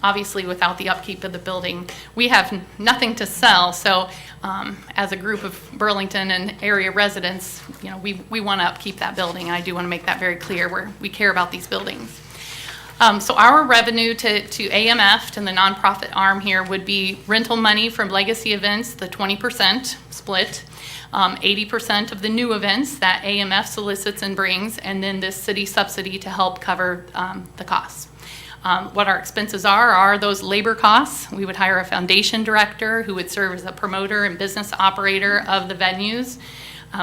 Obviously, without the upkeep of the building, we have nothing to sell. So as a group of Burlington and area residents, you know, we want to upkeep that building. I do want to make that very clear. We care about these buildings. So our revenue to AMF, to the nonprofit arm here, would be rental money from legacy events, the 20% split, 80% of the new events that AMF solicits and brings, and then this city subsidy to help cover the costs. What our expenses are those labor costs. We would hire a foundation director who would serve as a promoter and business operator of the venues.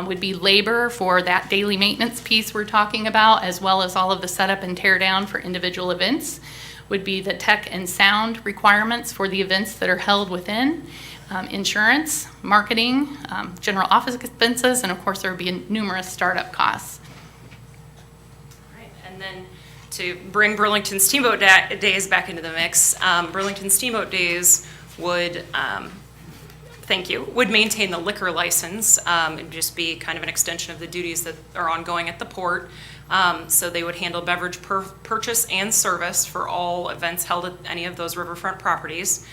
Would be labor for that daily maintenance piece we're talking about, as well as all of the setup and tear down for individual events. Would be the tech and sound requirements for the events that are held within. Insurance, marketing, general office expenses, and of course there would be numerous startup costs. Right, and then to bring Burlington Steamboat Days back into the mix, Burlington Steamboat Days would, would maintain the liquor license. It'd just be kind of an extension of the duties that are ongoing at the port. So they would handle beverage purchase and service for all events held at any of those riverfront properties.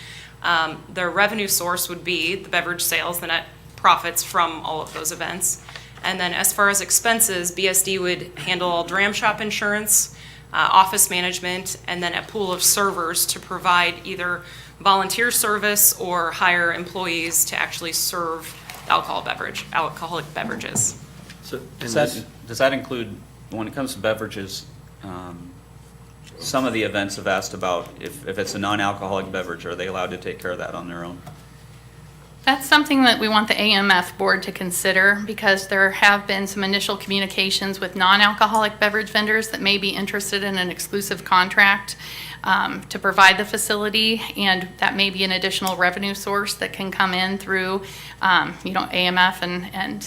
Their revenue source would be the beverage sales, the net profits from all of those events. And then as far as expenses, BSD would handle all dram shop insurance, office management, and then a pool of servers to provide either volunteer service or hire employees to actually serve alcoholic beverages. So does that include, when it comes to beverages, some of the events have asked about if it's a non-alcoholic beverage, are they allowed to take care of that on their own? That's something that we want the AMF board to consider, because there have been some initial communications with non-alcoholic beverage vendors that may be interested in an exclusive contract to provide the facility, and that may be an additional revenue source that can come in through AMF and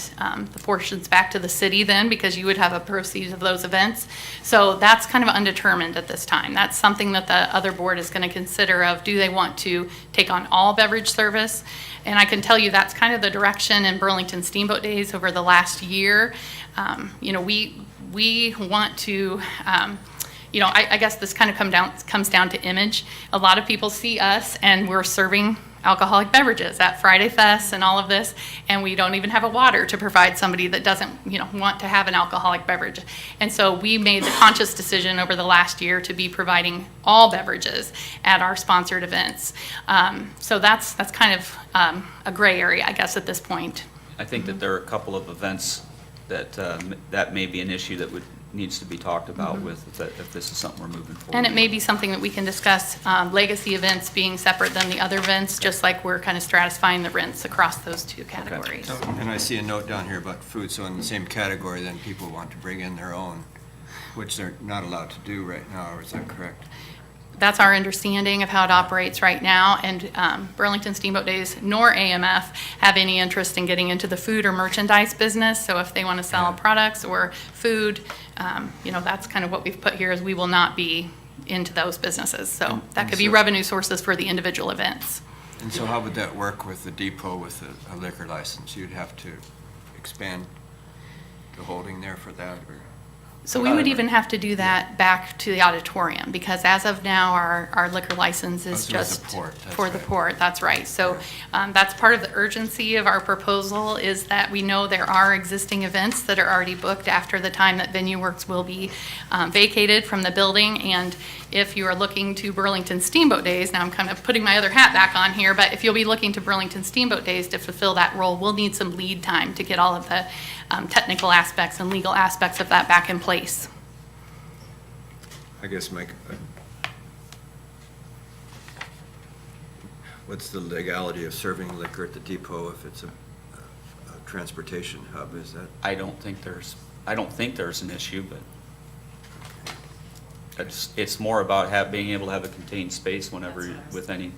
the portions back to the city then, because you would have a proceeds of those events. So that's kind of undetermined at this time. That's something that the other board is going to consider of, do they want to take on all beverage service? And I can tell you that's kind of the direction in Burlington Steamboat Days over the last year. We want to, I guess this kind of comes down to image. A lot of people see us and we're serving alcoholic beverages at Friday Fest and all of this, and we don't even have a water to provide somebody that doesn't, want to have an alcoholic beverage. And so we made the conscious decision over the last year to be providing all beverages at our sponsored events. So that's kind of a gray area, I guess, at this point. I think that there are a couple of events that that may be an issue that would needs to be talked about with, if this is something we're moving forward. And it may be something that we can discuss, legacy events being separate than the other events, just like we're kind of stratifying the rents across those two categories. And I see a note down here about food, so in the same category, then people want to bring in their own, which they're not allowed to do right now, or is that correct? That's our understanding of how it operates right now, and Burlington Steamboat Days nor AMF have any interest in getting into the food or merchandise business, so if they want to sell products or food, that's kind of what we've put here, is we will not be into those businesses, so that could be revenue sources for the individual events. And so how would that work with the depot with a liquor license? You'd have to expand the holding there for that, or? So we would even have to do that back to the auditorium, because as of now, our liquor license is just for the port, that's right. So that's part of the urgency of our proposal, is that we know there are existing events that are already booked after the time that Venue Works will be vacated from the building. And if you are looking to Burlington Steamboat Days, now I'm kind of putting my other hat back on here, but if you'll be looking to Burlington Steamboat Days to fulfill that role, we'll need some lead time to get all of the technical aspects and legal aspects of that back in place. I guess, Mike, what's the legality of serving liquor at the depot if it's a transportation hub? Is that? I don't think there's an issue, but it's more about being able to have a contained space whenever, with any.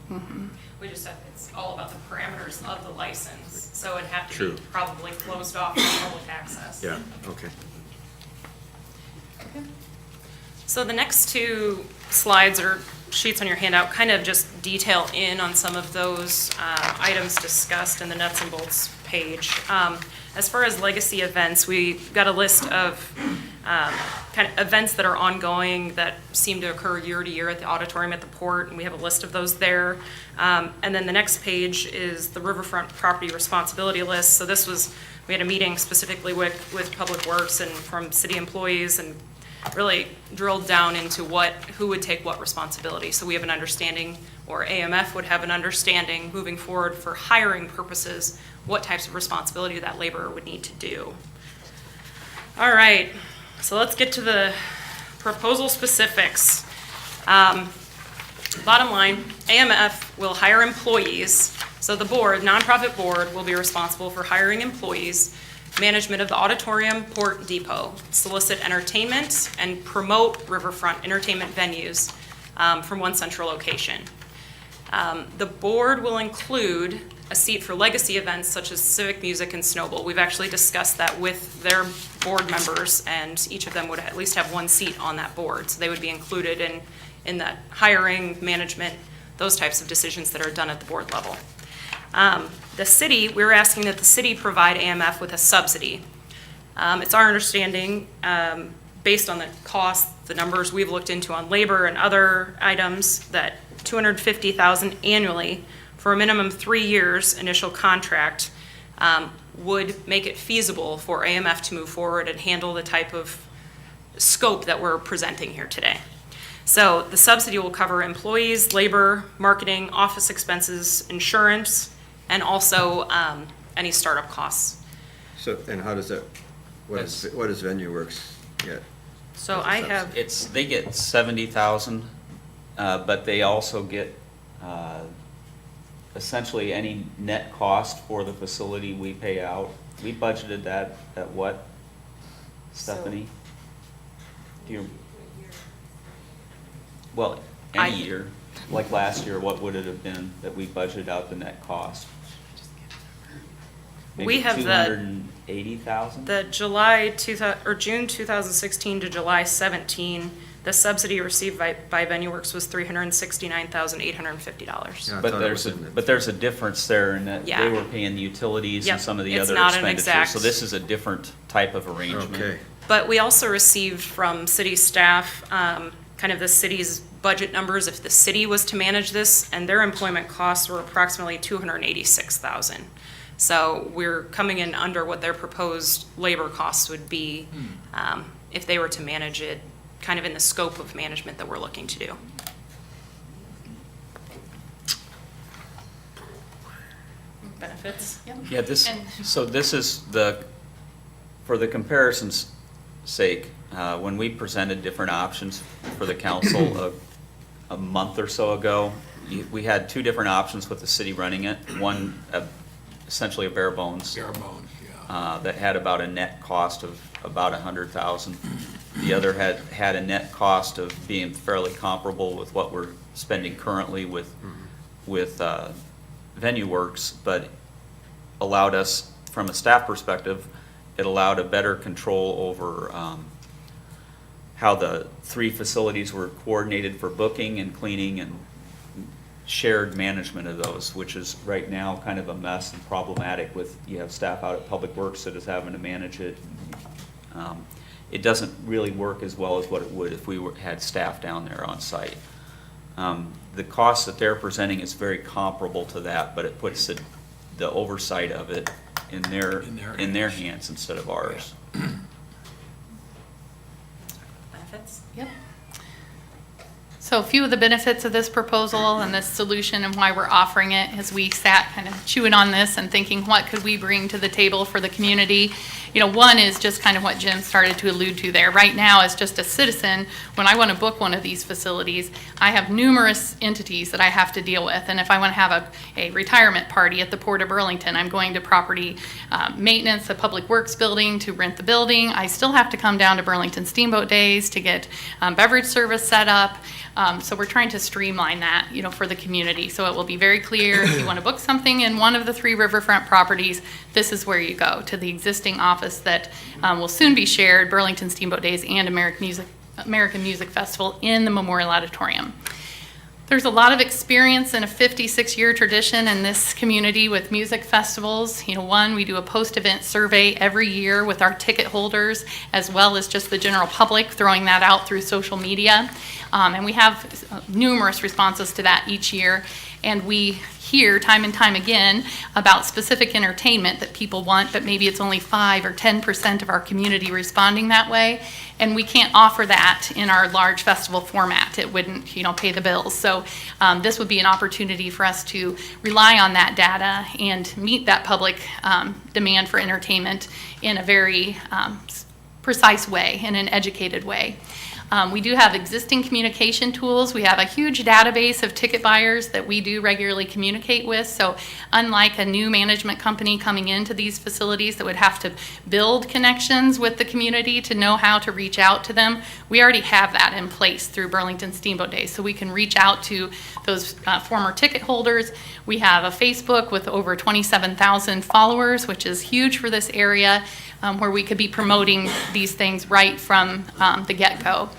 We just have, it's all about the parameters of the license, so it'd have to be probably closed off for public access. Yeah, okay. So the next two slides or sheets on your handout kind of just detail in on some of those items discussed in the nuts and bolts page. As far as legacy events, we've got a list of kind of events that are ongoing that seem to occur year to year at the auditorium at the port, and we have a list of those there. And then the next page is the riverfront property responsibility list. So we had a meeting specifically with Public Works and from city employees, and really drilled down into who would take what responsibility. So we have an understanding, or AMF would have an understanding moving forward for hiring purposes, what types of responsibility that laborer would need to do. All right, so let's get to the proposal specifics. Bottom line, AMF will hire employees. So the board, nonprofit board, will be responsible for hiring employees, management of the auditorium, port, depot, solicit entertainment, and promote riverfront entertainment venues from one central location. The board will include a seat for legacy events such as civic music and snowball. We've actually discussed that with their board members, and each of them would at least have one seat on that board. So they would be included in that hiring, management, those types of decisions that are done at the board level. The city, we're asking that the city provide AMF with a subsidy. It's our understanding, based on the cost, the numbers we've looked into on labor and other items, that $250,000 annually for a minimum 3 years initial contract would make it feasible for AMF to move forward and handle the type of scope that we're presenting here today. So the subsidy will cover employees, labor, marketing, office expenses, insurance, and also any startup costs. So, and how does that, what does Venue Works get? So I have, They get $70,000, but they also get essentially any net cost for the facility we pay out. We budgeted that at what, Stephanie? Do you? Well, any year, like last year, what would it have been that we budgeted out the net cost? we have $280,000? the June 2016 to July 17, the subsidy received by Venue Works was $369,850. Yeah, But there's a difference there in that Yeah. they were paying the utilities and some of the It's other not an expenditures. exact- So this is a different type of arrangement. Okay. But we also received from city staff, kind of the city's budget numbers if the city was to manage this, and their employment costs were approximately $286,000. So we're coming in under what their proposed labor costs would be if they were to manage it, kind of in the scope of management that we're looking to do. Benefits? Yeah, so this is for the comparison's sake, when we presented different options for the council a month or so ago, we had two different options with the city running it. One, essentially a bare bones. Bare bones, That had about a net cost of about $100,000. The other had a net cost of being fairly comparable with what we're spending currently with VenueWorks, but allowed us, from a staff perspective, it allowed a better control over how the three facilities were coordinated for booking and cleaning and shared management of those, which is right now kind of a mess and problematic with, you have staff out at Public Works that is having to manage it. It doesn't really work as well as what it would if we had staff down there on site. The cost that they're presenting is very comparable to that, but it puts the oversight of it in their hands instead of ours. Benefits? Yep. So a few of the benefits of this proposal and this solution and why we're offering it, as we sat kind of chewing on this and thinking, what could we bring to the table for the community? You know, one is just kind of what Jim started to allude to there. Right now, as just a citizen, when I want to book one of these facilities, I have numerous entities that I have to deal with. And if I want to have a retirement party at the Port of Burlington, I'm going to property maintenance, a Public Works building to rent the building. I still have to come down to Burlington Steamboat Days to get beverage service set up. So we're trying to streamline that, you know, for the community. So it will be very clear, if you want to book something in one of the three riverfront properties, this is where you go, to the existing office that will soon be shared, Burlington Steamboat Days and American Music Festival in the Memorial Auditorium. There's a lot of experience in a 56-year tradition in this community with music festivals. You know, one, we do a post-event survey every year with our ticket holders, as well as just the general public, throwing that out through social media. And we have numerous responses to that each year. And we hear time and time again about specific entertainment that people want, but maybe it's only 5 or 10% of our community responding that way. And we can't offer that in our large festival format. It wouldn't, you know, pay the bills. So this would be an opportunity for us to rely on that data and meet that public demand for entertainment in a very precise way, in an educated way. We do have existing communication tools. We have a huge database of ticket buyers that we do regularly communicate with. So unlike a new management company coming into these facilities that would have to build connections with the community to know how to reach out to them, we already have that in place through Burlington Steamboat Days. So we can reach out to those former ticket holders. We have a Facebook with over 27,000 followers, which is huge for this area, where we could be promoting these things right from the get-go.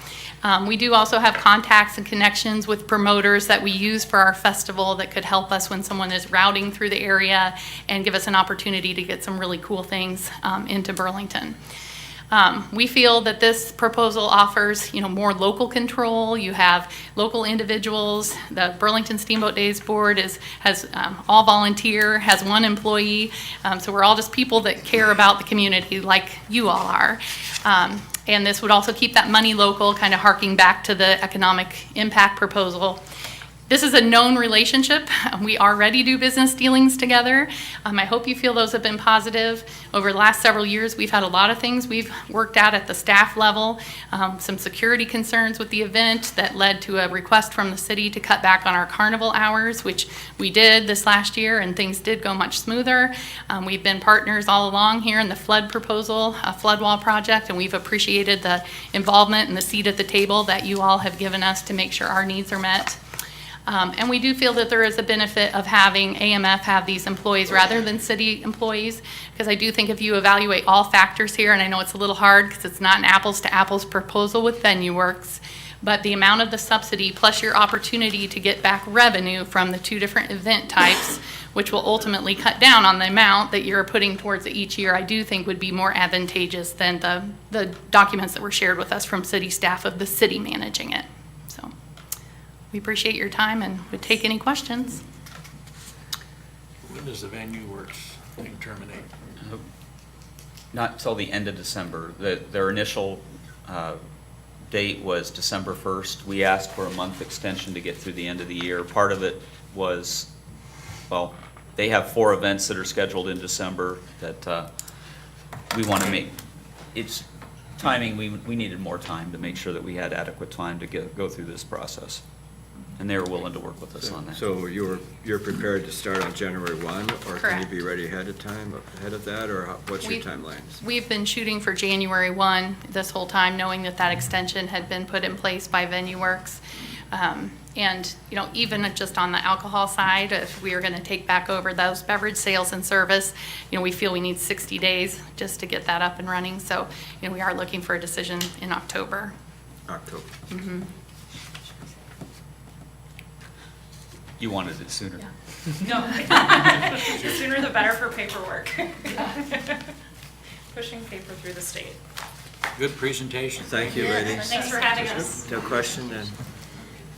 We do also have contacts and connections with promoters that we use for our festival that could help us when someone is routing through the area and give us an opportunity to get some really cool things into Burlington. We feel that this proposal offers, you know, more local control. You have local individuals. The Burlington Steamboat Days Board has all volunteer, has one employee. So we're all just people that care about the community like you all are. And this would also keep that money local, kind of harking back to the economic impact proposal. This is a known relationship. We already do business dealings together. I hope you feel those have been positive. Over the last several years, we've had a lot of things we've worked at the staff level. Some security concerns with the event that led to a request from the city to cut back on our carnival hours, which we did this last year, and things did go much smoother. We've been partners all along here in the flood proposal, flood wall project, and we've appreciated the involvement and the seat at the table that you all have given us to make sure our needs are met. And we do feel that there is a benefit of having AMF have these employees rather than city employees, because I do think if you evaluate all factors here, and I know it's a little hard because it's not an apples to apples proposal with VenueWorks, but the amount of the subsidy plus your opportunity to get back revenue from the two different event types, which will ultimately cut down on the amount that you're putting towards it each year, I do think would be more advantageous than the documents that were shared with us from city staff of the city managing it. So we appreciate your time and would take any questions. When does the VenueWorks thing terminate? Not till the end of December. Their initial date was December 1st. We asked for a month extension to get through the end of the year. Part of it was, well, they have 4 events that are scheduled in December that we want to make. timing, we needed more time to make sure that we had adequate time to go through this process. And they were willing to work with us on that. So you're prepared to start on January 1, or can you Correct. be ready ahead of that, or what's your We've- timelines? We've been shooting for January 1 this whole time, knowing that that extension had been put in place by VenueWorks. And, even just on the alcohol side, if we are going to take back over those beverage sales and service, we feel we need 60 days just to get that up and running. So, we are looking for a decision in October. October. Mhm. You wanted it sooner. No. The sooner the better for paperwork. Pushing paper through the state. Good presentation. Thank you, ladies. Thanks for having us. No question then?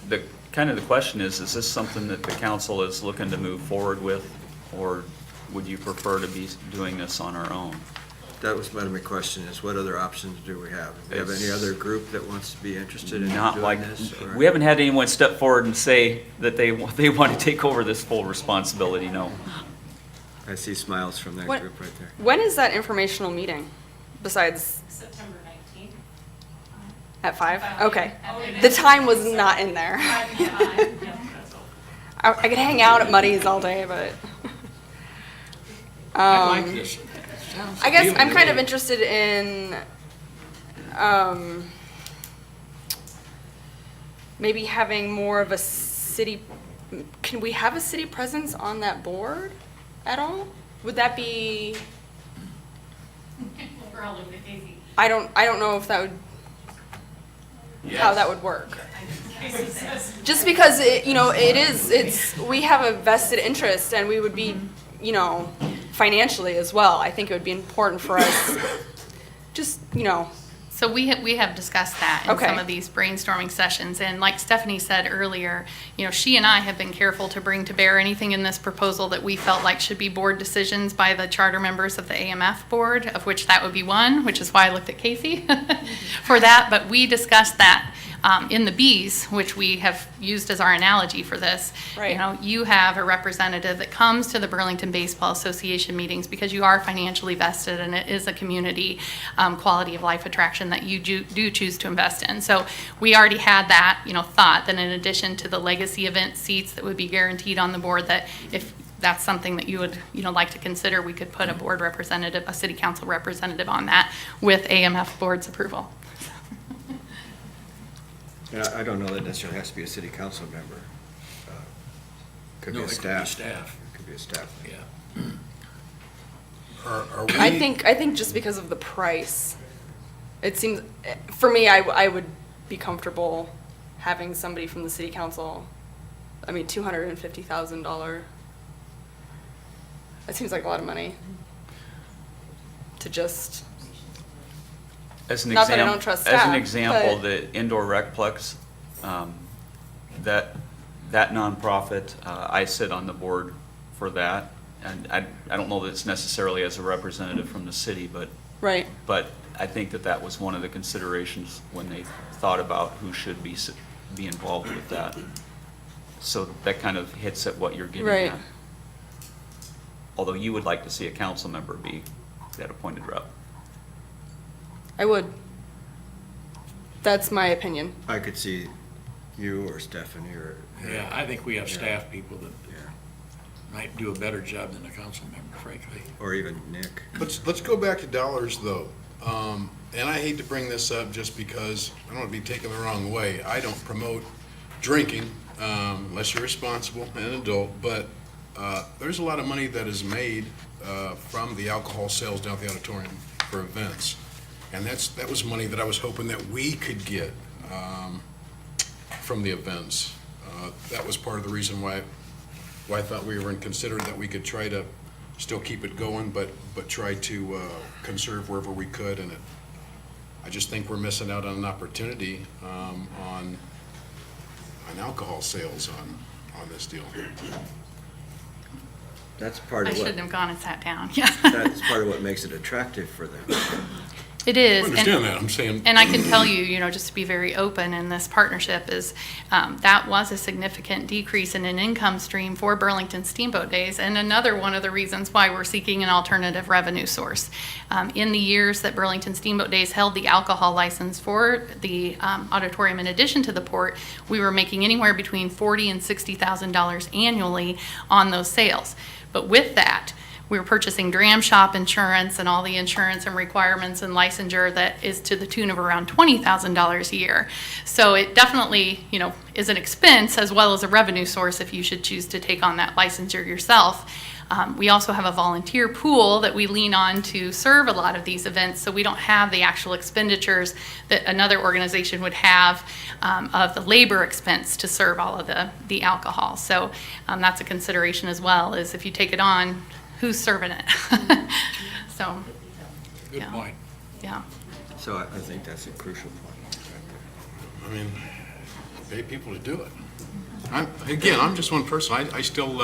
The question is this something that the council is looking to move forward with, or would you prefer to be doing this on our own? That was my question, is what other options do we have? Do we have any other group that wants to be interested in Not doing like, this? or- we haven't had anyone step forward and say that they want to take over this full responsibility, no. I see smiles from that What- group right there. When is that informational meeting, besides September 19th. at 5? Okay. The time was not in there. I could hang out at Muddy's all day, but. I like this. Sounds I guess appealing I'm to kind me. of interested in maybe having more of a city, can we have a city presence on that board at all? Would that be, We're all looking at Casey. I don't know if that would, how that would work. Just because we have a vested interest and we would be, financially as well. I think it would be important for us, So we have discussed that in Okay. some of these brainstorming sessions, and like Stephanie said earlier, she and I have been careful to bring to bear anything in this proposal that we felt like should be board decisions by the charter members of the AMF board, of which that would be one, which is why I looked at Casey for that, but we discussed that in the Bs, which we have used as our analogy for this. Right. You have a representative that comes to the Burlington Baseball Association meetings because you are financially vested, and it is a community quality of life attraction that you do choose to invest in. So we already had that, thought that in addition to the legacy event seats that would be guaranteed on the board, that if that's something that you would, like to consider, we could put a board representative, a city council representative on that with AMF board's approval. Yeah, I don't know that necessarily has to be a city council member. Could be No, a it could be staff. staff. It could be a staff. Yeah. Are we? I think just because of the price, it seems, for me, I would be comfortable having somebody from the city council, $250,000. That seems like a lot of money to just, As an Not that I example, don't trust as an staff, example, but- the indoor recplex, that nonprofit, I sit on the board for that, and I don't know that it's necessarily as a representative from the city, but right. but I think that was one of the considerations when they thought about who should be involved with that. So that kind of hits at what you're getting Right. at. Although you would like to see a council member be that appointed rep. I would. That's my opinion. I could see you or Stephanie or. Yeah, I think we have Yeah. staff people that Yeah. might do a better job than a council member, frankly. Or even Nick. Let's go back to dollars, though. And I hate to bring this up just because I don't want to be taken the wrong way. I don't promote drinking unless you're responsible and an adult, but there's a lot of money that is made from the alcohol sales down at the auditorium for events. And that was money that I was hoping that we could get from the events. That was part of the reason why I thought we were considering that we could try to still keep it going, but try to conserve wherever we could. And I just think we're missing out on an opportunity on alcohol sales on this deal. That's part I of what. shouldn't have gone and sat down, yeah. That's part of what makes it attractive for them. It is. I understand that, I'm saying. And I can tell you, just to be very open in this partnership is, that was a significant decrease in an income stream for Burlington Steamboat Days, and another one of the reasons why we're seeking an alternative revenue source. In the years that Burlington Steamboat Days held the alcohol license for the auditorium in addition to the port, we were making anywhere between $40,000 and $60,000 annually on those sales. But with that, we were purchasing dram shop insurance and all the insurance and requirements and licensure that is to the tune of around $20,000 a year. So it definitely, is an expense as well as a revenue source if you should choose to take on that licensure yourself. We also have a volunteer pool that we lean on to serve a lot of these events, so we don't have the actual expenditures that another organization would have of the labor expense to serve all of the alcohol. So that's a consideration as well, is if you take it on, who's serving it? So, Good point. yeah. So I think that's a crucial point. I mean, pay people to do it. I'm just one person. I still,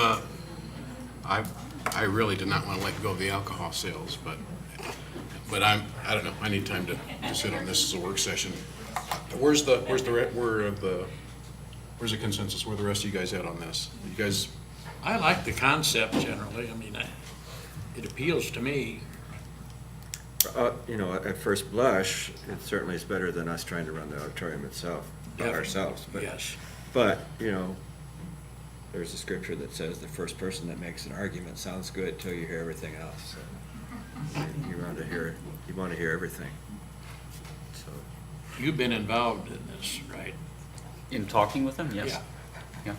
I really did not want to let go of the alcohol sales, but I don't know. I need time to sit on this as a work session. Where's the consensus? Where the rest of you guys at on this? You guys? I like the concept generally. I mean, it appeals to me. At first blush, it certainly is better than us trying to run the auditorium itself, by ourselves. But, Yes. But, there's a scripture that says the first person that makes an argument sounds good till you hear everything else. So you want to hear everything. So You've been involved in this, right? In talking with them, yes. Yeah. Yeah.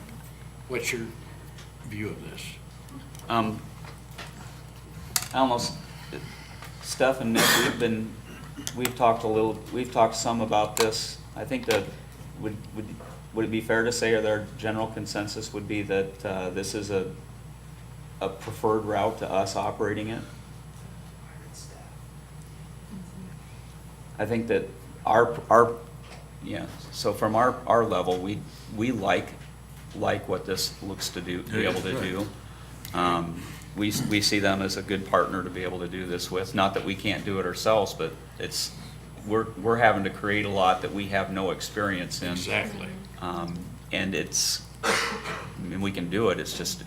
What's your view of this? Almost, Steph and Nick, we've talked some about this. I think that would it be fair to say, or their general consensus would be that this is a preferred route to us operating it? I think that so from our level, we like what this looks to do, to be able to do. We see them as a good partner to be able to do this with. Not that we can't do it ourselves, but we're having to create a lot that we have no experience in. Exactly. And we can do it. It's just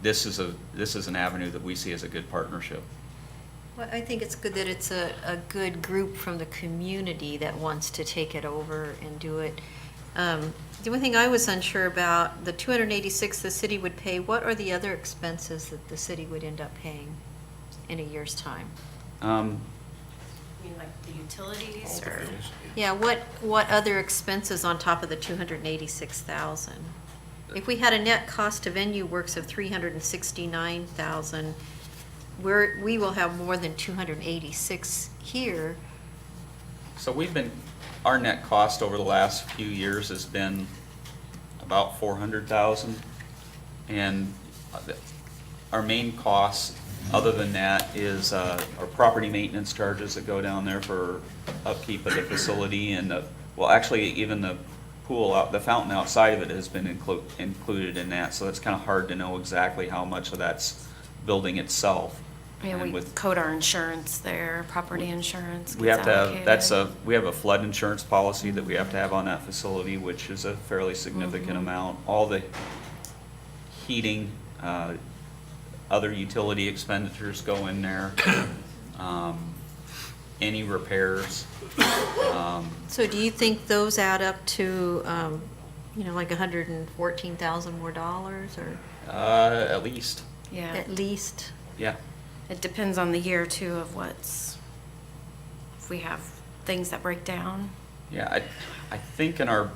this is an avenue that we see as a good partnership. Well, I think it's good that it's a good group from the community that wants to take it over and do it. The only thing I was unsure about, the $286 the city would pay, what are the other expenses that the city would end up paying in a year's time? You mean like the utilities or? Yeah, what other expenses on top of the $286,000? If we had a net cost to venue works of $369,000, we will have more than $286 here. So our net cost over the last few years has been about $400,000. And our main costs, other than that, is our property maintenance charges that go down there for upkeep of the facility, and even the pool the fountain outside of it has been included in that. So it's kind of hard to know exactly how much of that's building itself. Yeah, And we code our insurance there, property insurance We gets have to have, allocated. we have a flood insurance policy that we have to have on that facility, which is a fairly significant amount. All the heating, other utility expenditures go in there. Any repairs. So do you think those add up to, like $114,000 more dollars, or? At least, Yeah. At least? yeah. It depends on the year too of if we have things that break down. Yeah, I think I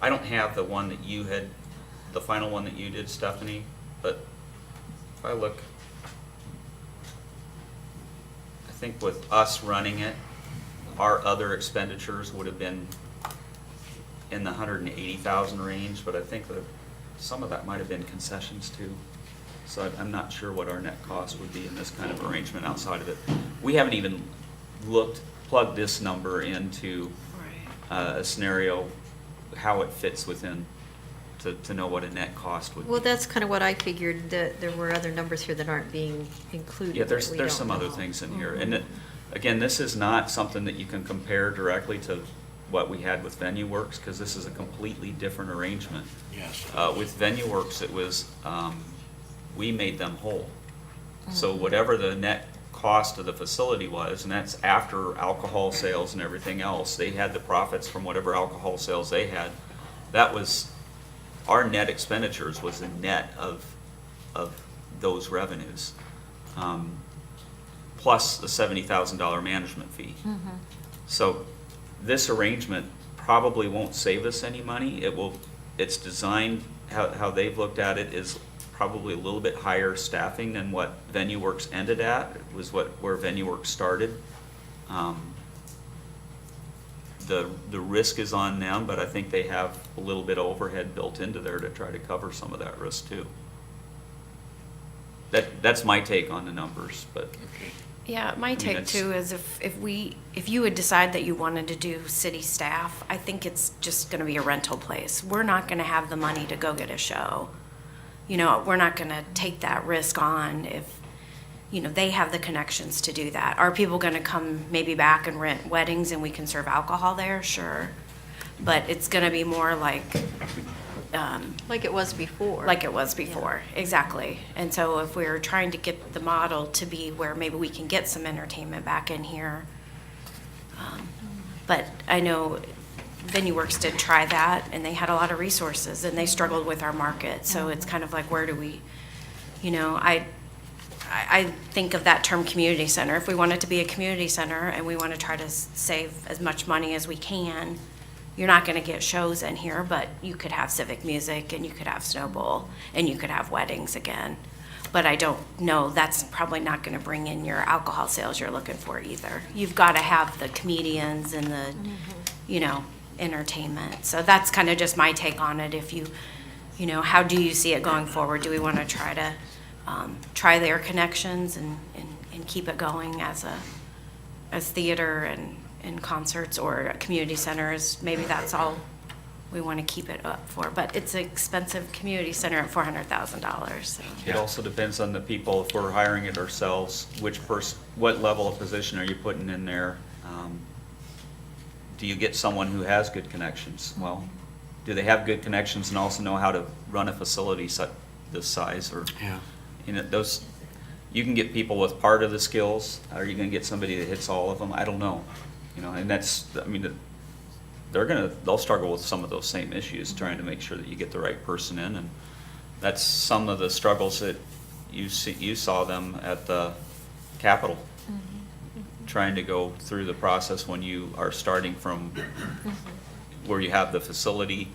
don't have the one that you had, the final one that you did, Stephanie, but if I look, I think with us running it, our other expenditures would have been in the 180,000 range, but I think that some of that might have been concessions too. So I'm not sure what our net cost would be in this kind of arrangement outside of it. We haven't even plugged this number into a scenario, how it fits within to know what a net cost would be. Well, that's kind of what I figured, that there were other numbers here that aren't being included. Yeah, that we there's don't some other know. things in here. Mhm. And again, this is not something that you can compare directly to what we had with VenueWorks, because this is a completely different arrangement. Yes. With VenueWorks, it was, we made them whole. So Mhm. whatever the net cost of the facility was, and that's after alcohol sales and everything else, they had the profits from whatever alcohol sales they had. That was, our net expenditures was the net of those revenues, plus the $70,000 management fee. Mhm. So this arrangement probably won't save us any money. It's designed, how they've looked at it is probably a little bit higher staffing than what VenueWorks ended at. It was where VenueWorks started. The risk is on them, but I think they have a little bit of overhead built into there to try to cover some of that risk too. That's my take on the numbers, but. Yeah, my mean, take it's- too is if you would decide that you wanted to do city staff, I think it's just gonna be a rental place. We're not gonna have the money to go get a show. You know, we're not gonna take that risk on if, you know, they have the connections to do that. Are people gonna come maybe back and rent weddings and we can serve alcohol there? Sure. But it's gonna be more like, Like it was before. like it was before, exactly. And so if we're trying to get the model to be where maybe we can get some entertainment back in here. But I know VenueWorks did try that, and they had a lot of resources, and they struggled with our market. So it's kind of like, where do we, you know, I think of that term community center. If we want it to be a community center and we want to try to save as much money as we can, you're not going to get shows in here, but you could have civic music, and you could have Snow Bowl, and you could have weddings again. But I don't know, that's probably not going to bring in your alcohol sales you're looking for either. You've got to have the comedians and the, you know, entertainment. So that's kind of just my take on it. If you know, how do you see it going forward? Do we want to try to try their connections and keep it going as theater and concerts, or community centers? Maybe that's all we want to keep it up for. But it's an expensive community center at $400,000. So. It also depends on the people. If we're hiring it ourselves, what level of position are you putting in there? Do you get someone who has good connections? Well, do they have good connections and also know how to run a facility this size? Or, Yeah. you know, you can get people with part of the skills. Are you going to get somebody that hits all of them? I don't know. You know, and they'll struggle with some of those same issues, trying to make sure that you get the right person in, and that's some of the struggles that you saw them at the Capitol, trying to go through the process when you are starting from where you have the facility,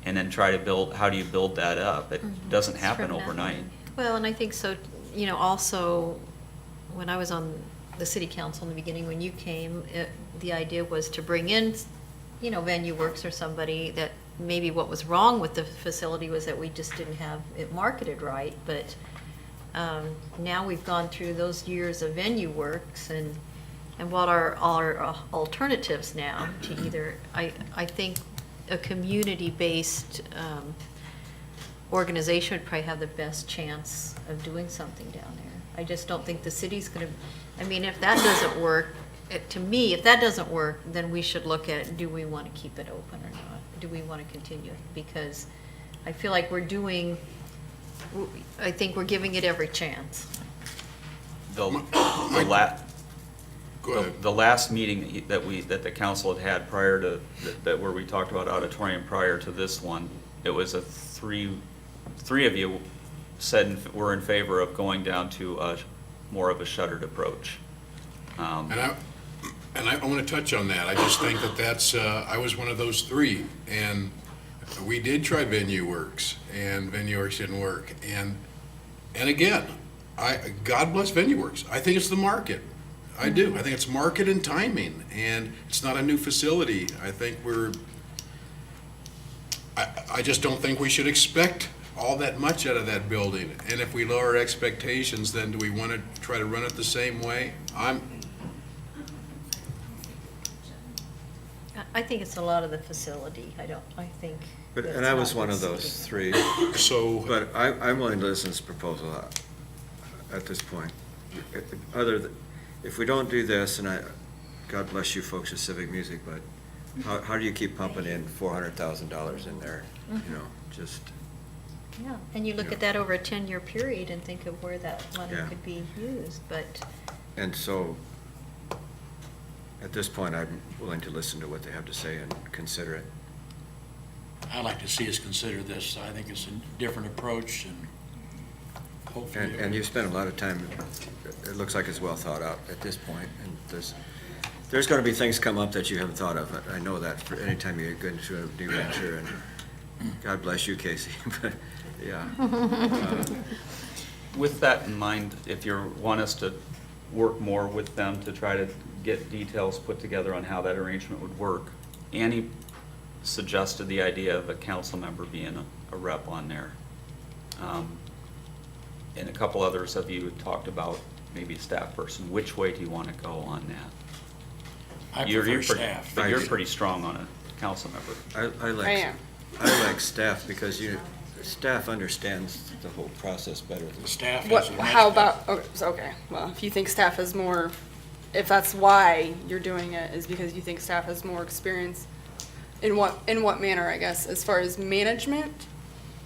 and then try to build. How do you build that up? It doesn't happen overnight. Well, and I think so, you know, also, when I was on the city council in the beginning, when you came, the idea was to bring in, you know, VenueWorks or somebody that maybe what was wrong with the facility was that we just didn't have it marketed right. But now we've gone through those years of VenueWorks, and what are our alternatives now to either, I think a community-based organization would probably have the best chance of doing something down there. I just don't think the city's going to, I mean, if that doesn't work, to me, if that doesn't work, then we should look at, do we want to keep it open or not? Do we want to continue? Because I feel like I think we're giving it every chance. The last meeting that the council had prior to that, where we talked about auditorium prior to this one, it was three of you said we're in favor of going down to more of a shuttered approach. And I want to touch on that. I just think that's, I was one of those three, and we did try VenueWorks, and VenueWorks didn't work. And again, God bless VenueWorks. I think it's the market. I do. I think it's market and timing, and it's not a new facility. I think I just don't think we should expect all that much out of that building. And if we lower our expectations, then do we want to try to run it I think it's a lot of the facility. I think. But, that and it's I was not one of the those city. three. So, But I'm willing to listen to this proposal at this point. If we don't do this, and God bless you folks at Civic Music, but how do you keep pumping in $400,000 in there? You know, just, Yeah, and you look at that over a 10-year period and think of where that money Yeah. could be used, but and so, at this point, I'm willing to listen to what they have to say and consider it. I'd like to see us consider this. I think it's a different approach and hopefully. And you've spent a lot of time, it looks like it's well thought out at this point, and there's gonna be things come up that you haven't thought of. I know that for any time you get into a new venture, and God bless you, Casey, but, yeah. With that in mind, if you want us to work more with them to try to get details put together on how that arrangement would work, Annie suggested the idea of a council member being a rep on there. And a couple others of you had talked about maybe a staff person. Which way do you want to go on that? I You're prefer pretty- staff. But you're pretty strong on a council member. I like staff because staff understands the whole process better than. Staff What, has a much how about, okay, well, if you think staff has more, if that's why you're doing it, is because you think staff has more experience, in what manner, I guess, as far as management?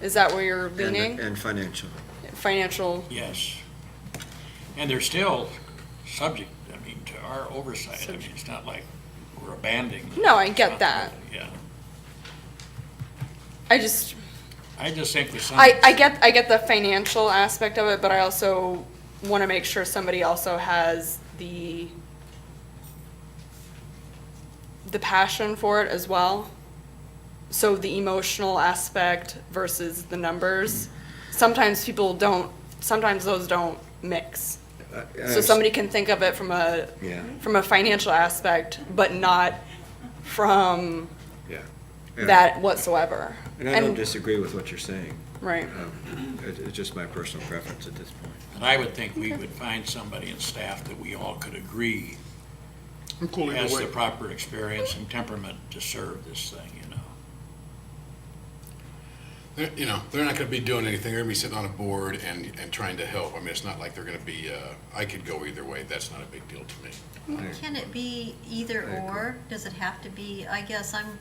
Is that where you're leaning? And financial. Financial, Yes. And they're still subject, I mean, to our oversight. I mean, it's not like we're abandoning them. no, I get that. Yeah. I just think there's some. I get the financial aspect of it, but I also want to make sure somebody also has the passion for it as well. So the emotional aspect versus the numbers. Sometimes those don't mix. So somebody can think of it from a financial aspect, but not from Yeah. that whatsoever. And I don't disagree with what you're saying. Right. It's just my personal preference at this point. And I would think we would find somebody in staff that we all could agree I'm cool either has way. the proper experience and temperament to serve this thing, you know. They're not gonna be doing anything. They're gonna be sitting on a board and trying to help. I mean, it's not like they're gonna be, I could go either way. That's not a big deal to me. can it be either or? Does it have to be? I guess I'm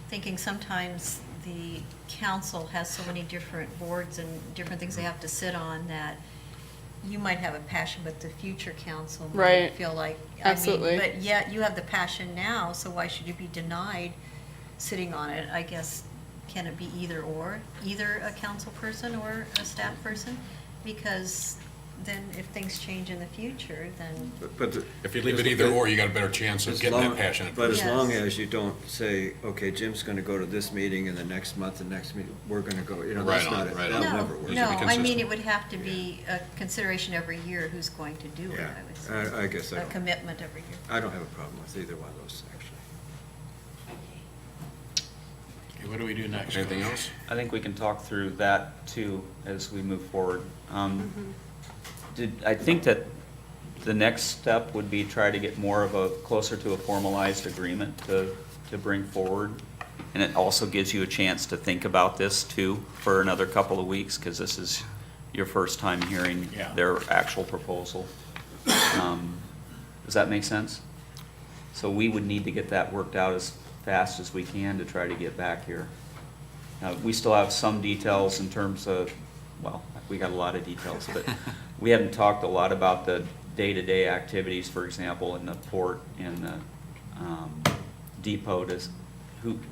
thinking sometimes the council has so many different boards and different things they have to sit on that you might have a passion, but the future council might Right. feel like, Absolutely. but yet you have the passion now, so why should you be denied sitting on it? I guess, can it be either or? Either a council person or a staff person? Because then if things change in the future, then, But If you leave it either or, you got a better chance of as getting long- that passionate But as person. long as you don't say, okay, Jim's gonna go to this meeting and the next month, the next meeting, we're gonna go, that's Right on, not it. right That'll on. never work. no, I mean, consistent. it would have to be a consideration every year who's going to do it, Yeah, I would say. I guess A commitment every year. I don't have a problem with either one of those, actually. Okay, what do we do next? Anything Coach? else? I think we can talk through that too as we move forward. I think that the next step would be try to get more of closer to a formalized agreement to bring forward. And it also gives you a chance to think about this too for another couple of weeks, because this is your first time hearing Yeah. their actual proposal. Does that make sense? So we would need to get that worked out as fast as we can to try to get back here. Now, we still have some details in terms of, well, we got a lot of details, but we haven't talked a lot about the day-to-day activities, for example, in the port and the depot.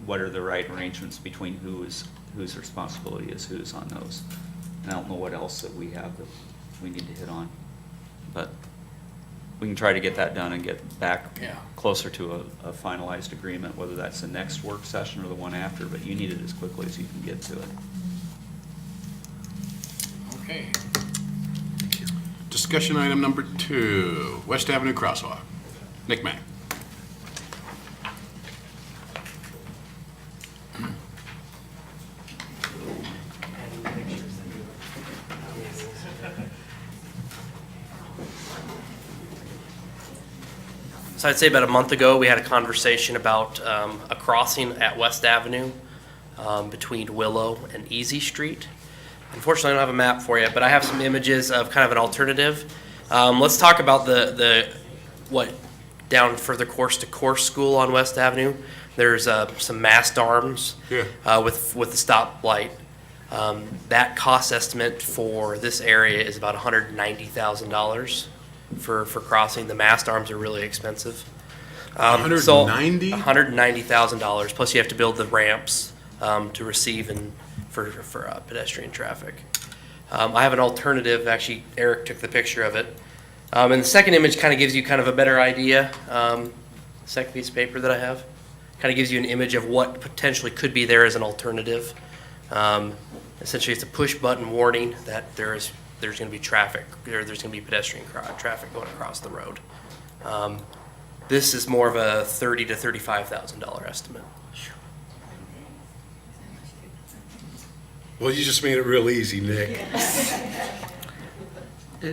What are the right arrangements between whose responsibility is whose on those? And I don't know what else that we have that we need to hit on. But we can try to get that done and get back Yeah. closer to a finalized agreement, whether that's the next work session or the one after, but you need it as quickly as you can get to it. Okay. Discussion item number 2, West Avenue Crosswalk. Nick Mack. So I'd say about a month ago, we had a conversation about a crossing at West Avenue between Willow and Easy Street. Unfortunately, I don't have a map for you, but I have some images of kind of an alternative. Let's talk about what down further course to course school on West Avenue. There's some mast arms with the stoplight. That cost estimate for this area is about $190,000 for crossing. The mast arms are really expensive. $190? $190,000. Plus, you have to build the ramps to receive and for pedestrian traffic. I have an alternative. Actually, Eric took the picture of it. And the second image kind of gives you kind of a better idea. Second piece of paper that I have kind of gives you an image of what potentially could be there as an alternative. Essentially, it's a push-button warning that there's going to be traffic, or there's going to be pedestrian traffic going across the road. This is more of a $30,000 to $35,000 estimate. Well, you just made it real easy, Nick.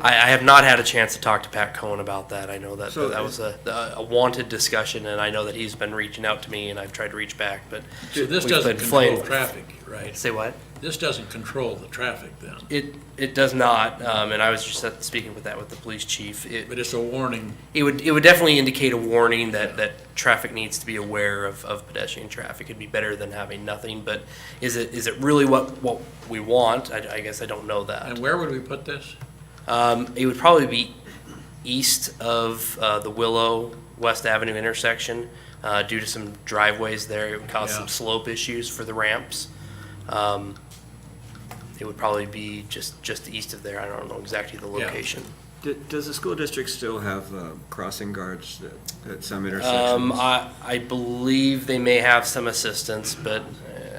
I have not had a chance to talk to Pat Cohen about that. I know that that was a wanted discussion, and I know that he's been reaching out to me, and I've tried to reach back, but So this we've doesn't been control flaying- traffic, right? Say what? This doesn't control the traffic then? It does not, and I was just speaking with the police chief. But it's a warning. It would definitely indicate a warning that traffic needs to be aware of pedestrian traffic. It'd be better than having nothing, but is it really what we want? I guess I don't know that. And where would we put this? It would probably be east of the Willow West Avenue intersection. Due to some driveways there, it would cause some slope issues for the ramps. It would probably be just east of there. I don't know exactly the location. Does the school district still have crossing guards at some intersections? I believe they may have some assistance, but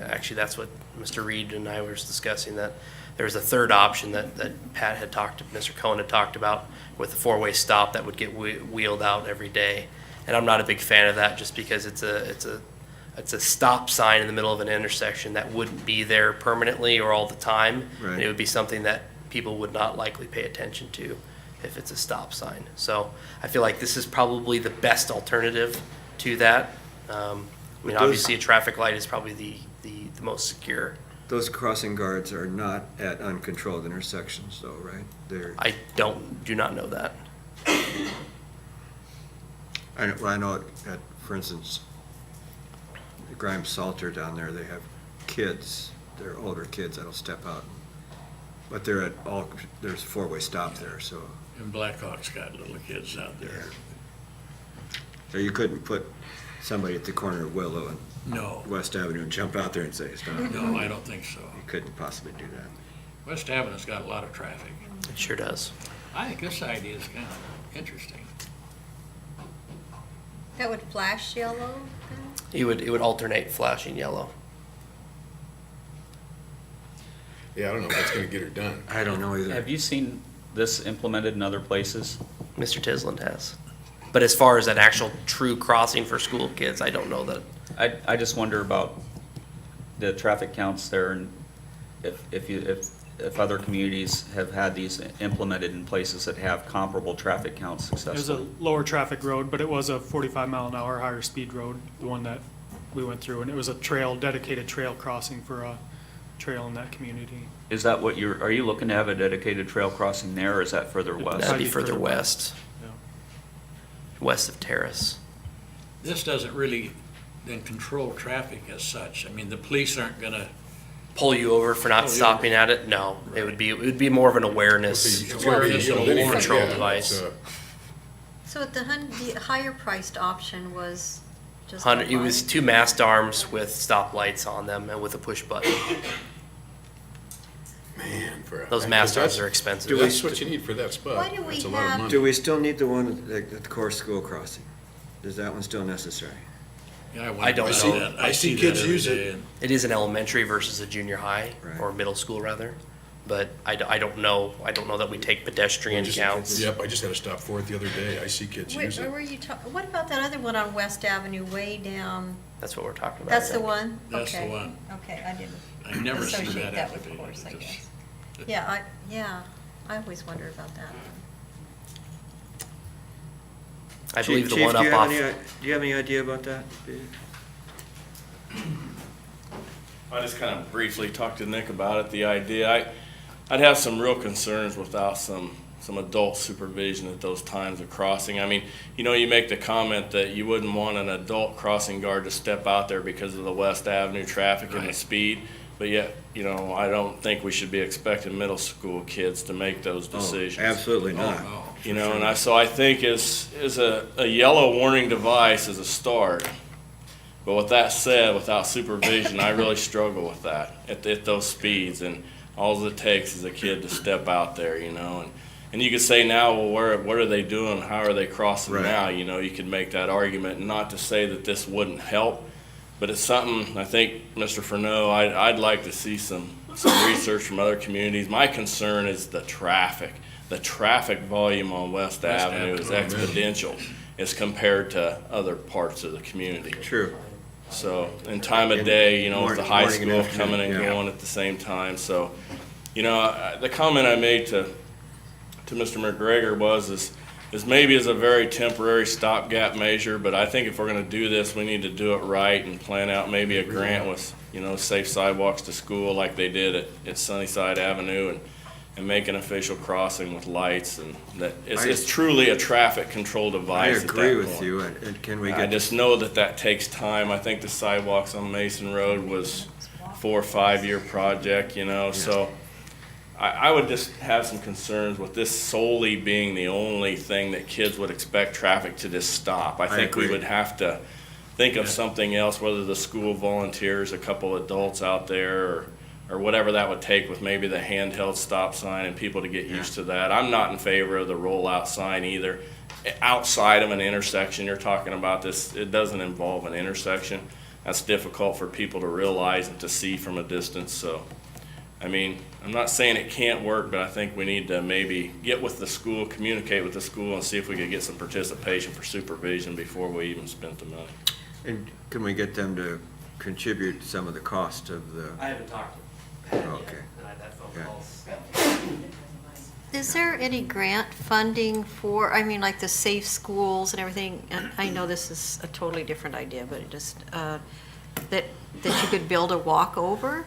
actually that's what Mr. Reed and I were discussing, that there was a third option that Pat had Mr. Cohen had talked about, with the four-way stop that would get wheeled out every day. And I'm not a big fan of that, just because it's a stop sign in the middle of an intersection that wouldn't be there permanently or all the time. Right. And it would be something that people would not likely pay attention to if it's a stop sign. So I feel like this is probably the best alternative to that. I mean, obviously a traffic light is probably the most secure. Those crossing guards are not at uncontrolled intersections though, right? I do not know that. I know at, for instance, Grimes Salter down there, they have kids, they're older kids that'll step out. But they're there's a four-way stop there, so. And Blackhawk's got little kids out there. So you couldn't put somebody at the corner of Willow and No. West Avenue and jump out there and say stop. No, I don't think so. You couldn't possibly do that. West Avenue's got a lot of traffic. It sure does. I think this idea is kind of interesting. That would flash yellow? It would alternate flashing yellow. Yeah, I don't know if that's gonna get her done. I don't know either. Have you seen this implemented in other places? Mr. Tisland has. But as far as an actual true crossing for school kids, I don't know that. I just wonder about the traffic counts there, and if other communities have had these implemented in places that have comparable traffic counts It was a successfully. lower traffic road, but it was a 45-mile-an-hour higher speed road, the one that we went through, and it was a dedicated trail crossing for a trail in that community. Is that what are you looking to have a dedicated trail crossing there, or is that further west? That'd be further west. Yeah. West of Terrace. This doesn't really then control traffic as such. I mean, the police aren't gonna. Pull you over for not Pull you stopping at it? No, it would be more of an awareness It's gonna be, you know, linear, control yeah, device. So the higher priced option was just. It was 2 mast arms with stoplights on them and with a push button. Man, Those mast arms are expensive. That's what you need for that spot. Why do we That's a lot of have- money. Do we still need the one at the core school crossing? Is that one still necessary? Yeah, I don't know. that. I see that kids every use it. day, and It is an elementary versus a junior high, Right. or middle school rather. But I don't know. I don't know that we take pedestrian counts. Yep, I just had to stop for it the other day. I see kids use Where it. were you what about that other one on West Avenue, way down? That's what we're talking about. That's the yeah. one? That's the Okay. one. Okay, I didn't I've never seen associate that that with activated. course, I It just- guess. Yeah, I always wonder about that. I believe the Chief, one do you up have off. do you have any idea about that? I just kind of briefly talked to Nick about it, the idea. I'd have some real concerns without some adult supervision at those times of crossing. I mean, you know, you make the comment that you wouldn't want an adult crossing guard to step out there because of the West Avenue traffic and the speed, but yet, you know, I don't think we should be expecting middle school kids to make those decisions. Absolutely not. You know, and so I think is a yellow warning device is a start. But with that said, without supervision, I really struggle with that at those speeds. And all it takes is a kid to step out there, you know. And you could say now, well, what are they doing? How are they crossing now? You know, you could make that argument. Not to say that this wouldn't help, but it's something I think, Mr. Furneaux, I'd like to see some research from other communities. My concern is the traffic. The traffic volume on West Avenue is exponential as compared to other parts of the community. True. So, in time of day, you know, with the high morning and school afternoon, coming and yeah. going at the same time. So, you know, the comment I made to Mr. McGregor is maybe as a very temporary stopgap measure, but I think if we're going to do this, we need to do it right and plan out maybe a grant with, you know, safe sidewalks to school like they did at Sunnyside Avenue and make an official crossing with lights, and that it's truly a traffic control device. I agree at that with point. you, and can we I get just know that takes time. I think the sidewalks on Mason Road was 4 or 5 year project, you know, so I would just have some concerns with this solely being the only thing that kids would expect traffic to just stop. I think we agree. would have to think of something else, whether the school volunteers, a couple adults out there, or whatever that would take with maybe the handheld stop sign and people to get used to that. I'm not in favor of the rollout sign either. Outside of an intersection, you're talking about this, it doesn't involve an intersection. That's difficult for people to realize and to see from a distance. So, I mean, I'm not saying it can't work, but I think we need to maybe get with the school, communicate with the school, and see if we could get some participation for supervision before we even spend the money. And can we get them to contribute some of the cost of the? I haven't talked to Okay. Is there any grant funding for, I mean, like the safe schools and everything? And I know this is a totally different idea, but it just, that you could build a walkover?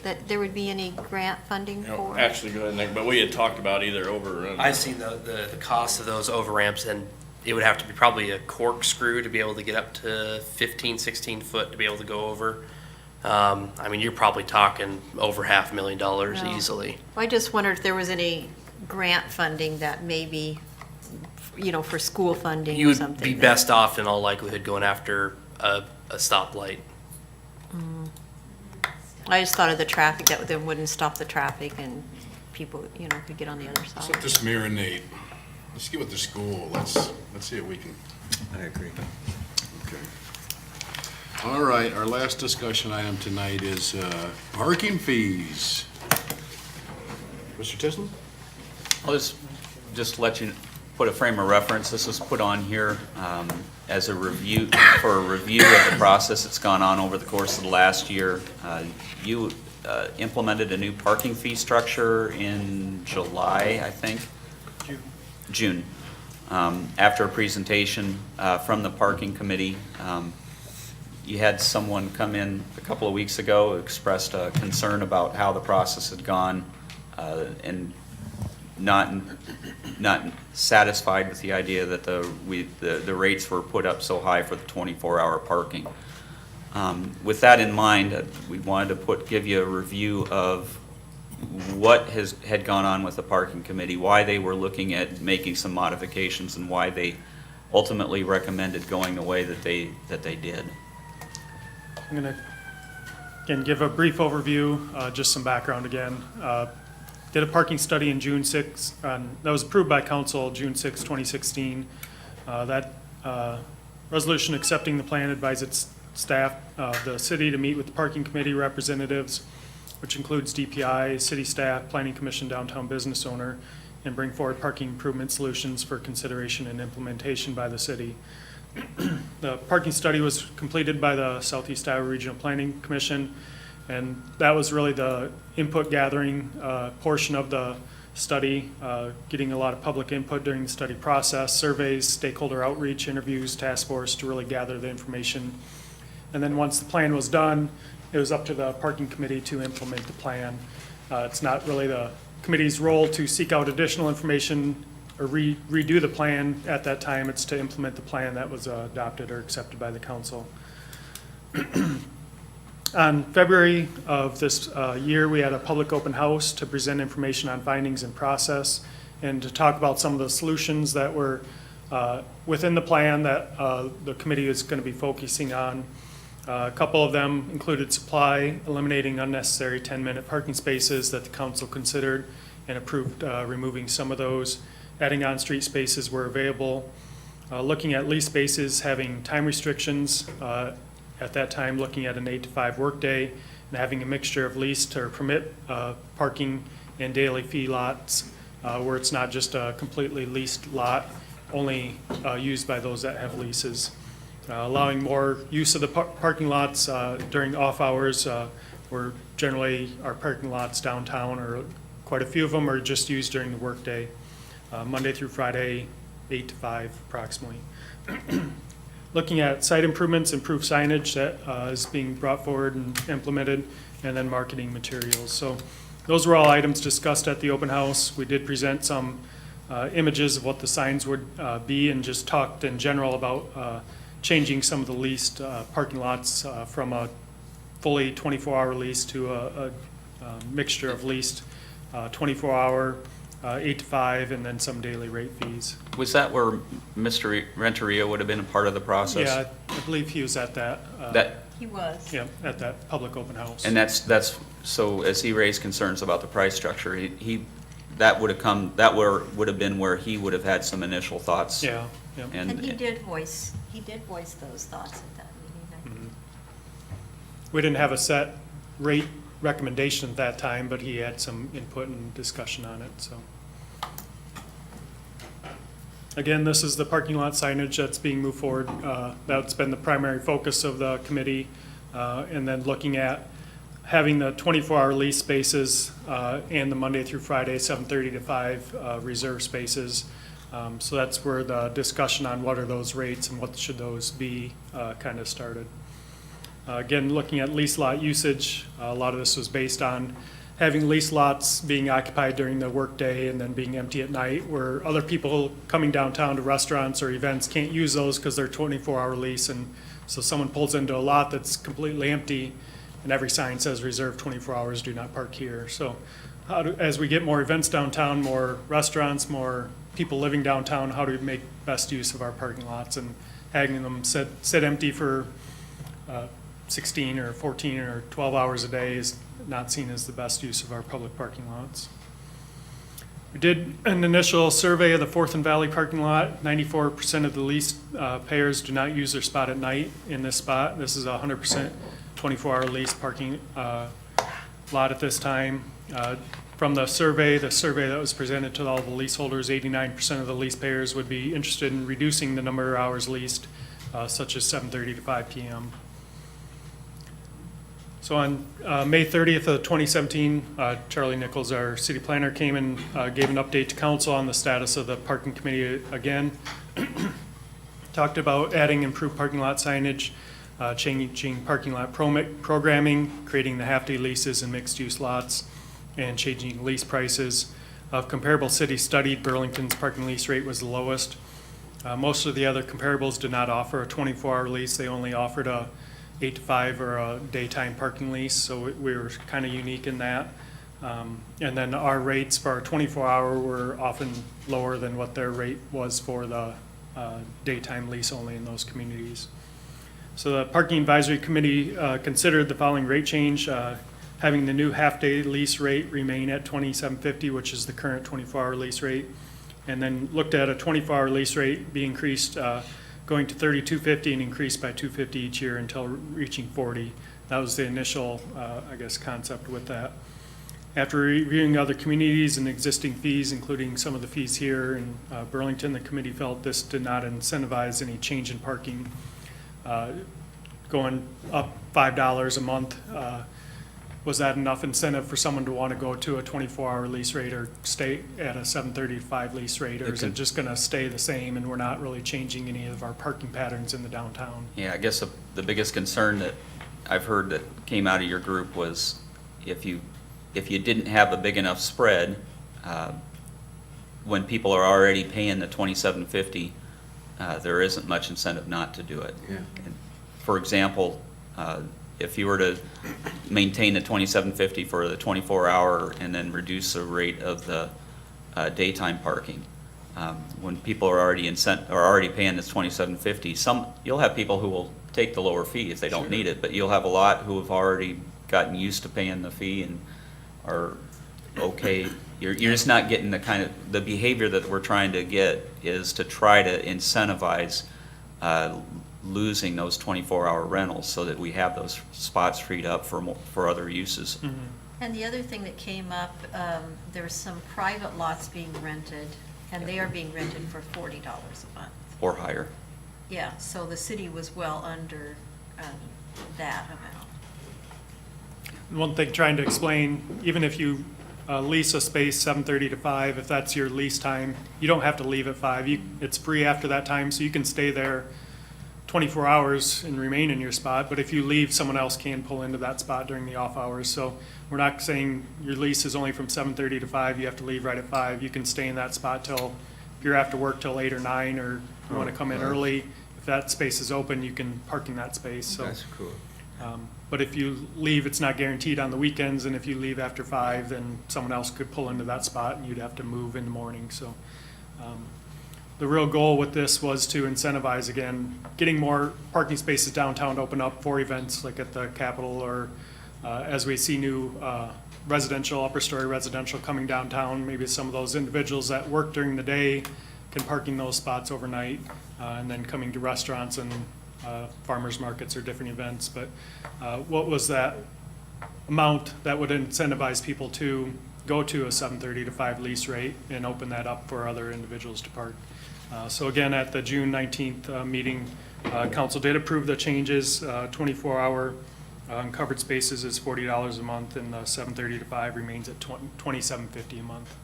That there would be any grant funding You know, for? actually, go ahead, Nick, but we had talked about either over or under. I've seen the cost of those over-ramps, and it would have to be probably a corkscrew to be able to get up to 15, 16 foot to be able to go over. I mean, you're probably talking over $500,000 No. easily. I just wondered if there was any grant funding that maybe, you know, for school funding You or would something. be that- best off in all likelihood going after a stoplight. I just thought of the traffic, that then wouldn't stop the traffic and people, you know, could get on the other side. So just marinate. Let's get with the school. Let's see if we can. I agree. Okay. All right, our last discussion item tonight is parking fees. Mr. Tisland? I'll just let you put a frame of reference. This was put on here as a review, for a review of the process that's gone on over the course of the last year. You implemented a new parking fee structure in July, I think? June. After a presentation from the parking committee. You had someone come in a couple of weeks ago, expressed a concern about how the process had gone, and not satisfied with the idea that the rates were put up so high for the 24-hour parking. With that in mind, we wanted to give you a review of what had gone on with the parking committee, why they were looking at making some modifications, and why they ultimately recommended going the way that they did. I'm going to, again, give a brief overview, just some background again. Did a parking study in June 6, that was approved by council June 6, 2016. That resolution accepting the plan advised its staff, the city, to meet with the parking committee representatives, which includes DPI, city staff, planning commission, downtown business owner, and bring forward parking improvement solutions for consideration and implementation by the city. The parking study was completed by the Southeast Iowa Regional Planning Commission, and that was really the input gathering portion of the study, getting a lot of public input during the study process, surveys, stakeholder outreach, interviews, task force to really gather the information. And then once the plan was done, it was up to the parking committee to implement the plan. It's not really the committee's role to seek out additional information or redo the plan at that time. It's to implement the plan that was adopted or accepted by the council. On February of this year, we had a public open house to present information on findings and process and to talk about some of the solutions that were within the plan that the committee is going to be focusing on. A couple of them included supply, eliminating unnecessary 10-minute parking spaces that the council considered and approved removing some of those, adding on-street spaces where available, looking at lease spaces, having time restrictions, at that time looking at an 8 to 5 workday, and having a mixture of leased or permit parking and daily fee lots, where it's not just a completely leased lot, only used by those that have leases. Allowing more use of the parking lots during off hours, where generally our parking lots downtown, or quite a few of them, are just used during the workday, Monday through Friday, 8 to 5 approximately. Looking at site improvements, improved signage that is being brought forward and implemented, and then marketing materials. So those were all items discussed at the open house. We did present some images of what the signs would be, and just talked in general about changing some of the leased parking lots from a fully 24-hour lease to a mixture of leased 24-hour, 8 to 5, and then some daily rate fees. Was that where Mr. Renteria would have been a part of the process? Yeah, I believe he was at that. He was. Yeah, at that public open house. And that's, so as he raised concerns about the price structure, that would have been where he would have had some initial thoughts. Yeah, yeah. And he did voice those thoughts at that meeting. We didn't have a set rate recommendation at that time, but he had some input and discussion on it, so. Again, this is the parking lot signage that's being moved forward. That's been the primary focus of the committee. And then looking at having the 24-hour lease spaces and the Monday through Friday, 7:30 to 5 reserve spaces. So that's where the discussion on what are those rates and what should those be kind of started. Again, looking at lease lot usage, a lot of this was based on having lease lots being occupied during the workday and then being empty at night, where other people coming downtown to restaurants or events can't use those because they're 24-hour lease. And so someone pulls into a lot that's completely empty and every sign says reserved 24 hours, do not park here. So as we get more events downtown, more restaurants, more people living downtown, how do we make best use of our parking lots, and having them sit empty for 16 or 14 or 12 hours a day is not seen as the best use of our public parking lots. We did an initial survey of the Fourth and Valley parking lot. 94% of the lease payers do not use their spot at night in this spot. This is a 100% 24-hour lease parking lot at this time. From the survey that was presented to all the leaseholders, 89% of the lease payers would be interested in reducing the number of hours leased, such as 7:30 to 5 p.m. So on May 30th of 2017, Charlie Nichols, our city planner, came and gave an update to council on the status of the parking committee again. Talked about adding improved parking lot signage, changing parking lot programming, creating the half-day leases and mixed-use lots, and changing lease prices. Of comparable cities studied, Burlington's parking lease rate was the lowest. Most of the other comparables did not offer a 24-hour lease. They only offered a 8 to 5 or a daytime parking lease, so we were kind of unique in that. And then our rates for our 24-hour were often lower than what their rate was for the daytime lease only in those communities. So the Parking Advisory Committee considered the following rate change, having the new half-day lease rate remain at $27.50, which is the current 24-hour lease rate, and then looked at a 24-hour lease rate be increased going to $32.50 and increased by $2.50 each year until reaching $40. That was the initial, concept with that. After reviewing other communities and existing fees, including some of the fees here in Burlington, the committee felt this did not incentivize any change in parking. Going up $5 a month was that enough incentive for someone to want to go to a 24-hour lease rate or stay at a 7:30 to 5 lease rate? Or is it just going to stay the same and we're not really changing any of our parking patterns in the downtown? Yeah, I guess the biggest concern that I've heard that came out of your group was if you didn't have a big enough spread, when people are already paying the $27.50, there isn't much incentive not to do it. Yeah. And for example, if you were to maintain the $27.50 for the 24-hour and then reduce the rate of the daytime parking, when people are already paying this $27.50, you'll have people who will take the lower fee if they don't need it, but you'll have a lot who have already gotten used to paying the fee and are okay. You're just not getting the behavior that we're trying to get is to try to incentivize losing those 24-hour rentals so that we have those spots freed up for other uses. Mm-hmm. And the other thing that came up, there's some private lots being rented, and they are being rented for $40 a month. Or higher. Yeah, so the city was well under that amount. One thing trying to explain, even if you lease a space 7:30 to 5, if that's your lease time, you don't have to leave at 5. It's free after that time, so you can stay there 24 hours and remain in your spot. But if you leave, someone else can pull into that spot during the off hours. So we're not saying your lease is only from 7:30 to 5, you have to leave right at 5. You can stay in that spot till, if you're after work till 8 or 9, or you want to come in early. If that space is open, you can park in that space. So, That's cool. but if you leave, it's not guaranteed on the weekends, and if you leave after 5, then someone else could pull into that spot, and you'd have to move in the morning. So the real goal with this was to incentivize, again, getting more parking spaces downtown to open up for events like at the Capitol, or as we see new residential, upper story residential coming downtown, maybe some of those individuals that work during the day can park in those spots overnight, and then coming to restaurants and farmers markets or different events. But what was that amount that would incentivize people to go to a 7:30 to 5 lease rate and open that up for other individuals to park? So again, at the June 19th meeting, council did approve the changes. 24-hour uncovered spaces is $40 a month, and the 7:30 to 5 remains at $27.50 a month.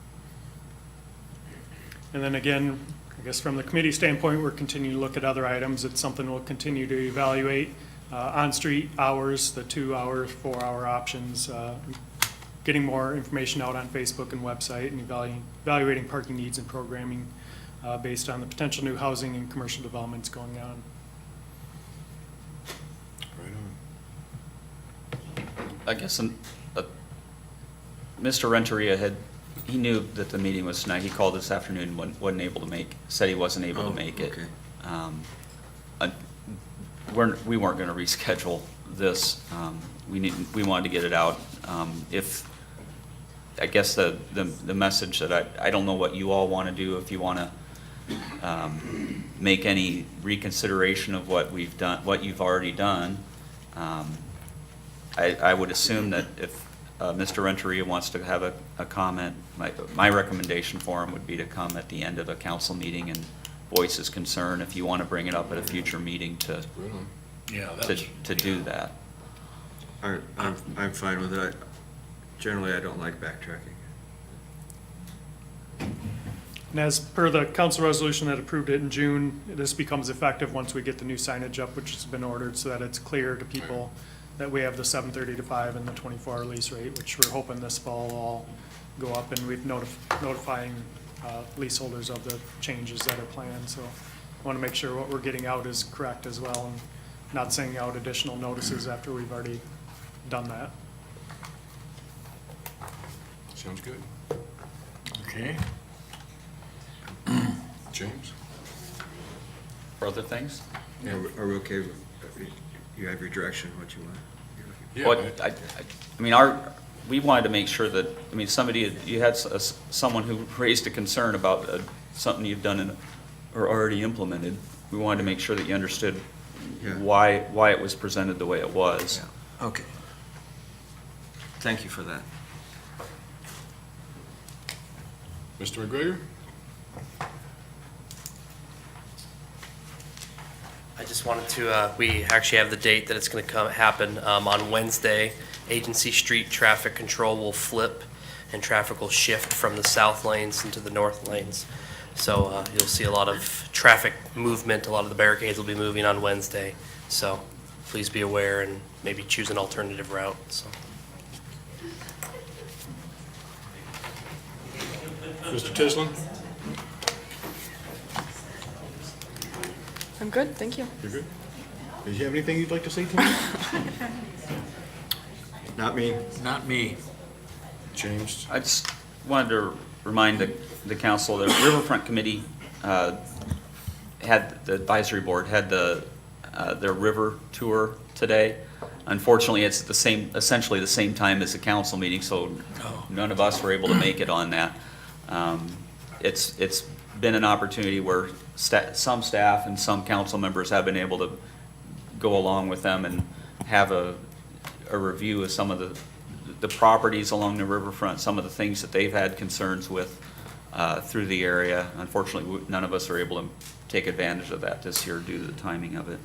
And then again, I guess from the committee standpoint, we're continuing to look at other items. It's something we'll continue to evaluate. On-street hours, the 2-hour, 4-hour options, getting more information out on Facebook and website, and evaluating parking needs and programming based on the potential new housing and commercial developments going on. I guess Mr. Renteria he knew that the meeting was tonight. He called this afternoon, wasn't able to said he wasn't able to make it. Okay. We weren't going to reschedule this. We wanted to get it out. I guess the message that I don't know what you all want to do, if you want to make any reconsideration of what we've done, what you've already done. I would assume that if Mr. Renteria wants to have a comment, my recommendation for him would be to come at the end of a council meeting and voice his concern, if you want to bring it up at a future meeting to do that. I'm fine with it. Generally, I don't like backtracking. And as per the council resolution that approved it in June, this becomes effective once we get the new signage up, which has been ordered, so that it's clear to people that we have the 7:30 to 5 and the 24-hour lease rate, which we're hoping this fall will all go up, and we've notifying leaseholders of the changes that are planned. So I want to make sure what we're getting out is correct as well, and not sending out additional notices after we've already done that. Sounds good. Okay. James? For other things? Are we okay with, you have your direction, what you want? Yeah, I mean, we wanted to make sure that, I mean, you had someone who raised a concern about something you've done or already implemented. We wanted to make sure that you understood why it was presented the way it was. Yeah. Okay. Thank you for that. Mr. McGregor? I just wanted to, we actually have the date that it's going to happen on Wednesday Agency Street traffic control will flip and traffic will shift from the south lanes into the north lanes. So you'll see a lot of traffic movement. A lot of the barricades will be moving on Wednesday. So please be aware and maybe choose an alternative route. So. Mr. Tislin? I'm good, thank you. You're good? Did you have anything you'd like to say to me? Not me. Not me. James? I just wanted to remind the council, the Riverfront Committee had, the advisory board had their river tour today. Unfortunately, it's essentially the same time as the council meeting, so none of us were able to make it on that. It's been an opportunity where some staff and some council members have been able to go along with them and have a review of some of the properties along the riverfront, some of the things that they've had concerns with through the area. Unfortunately, none of us are able to take advantage of that this year due to the timing of it.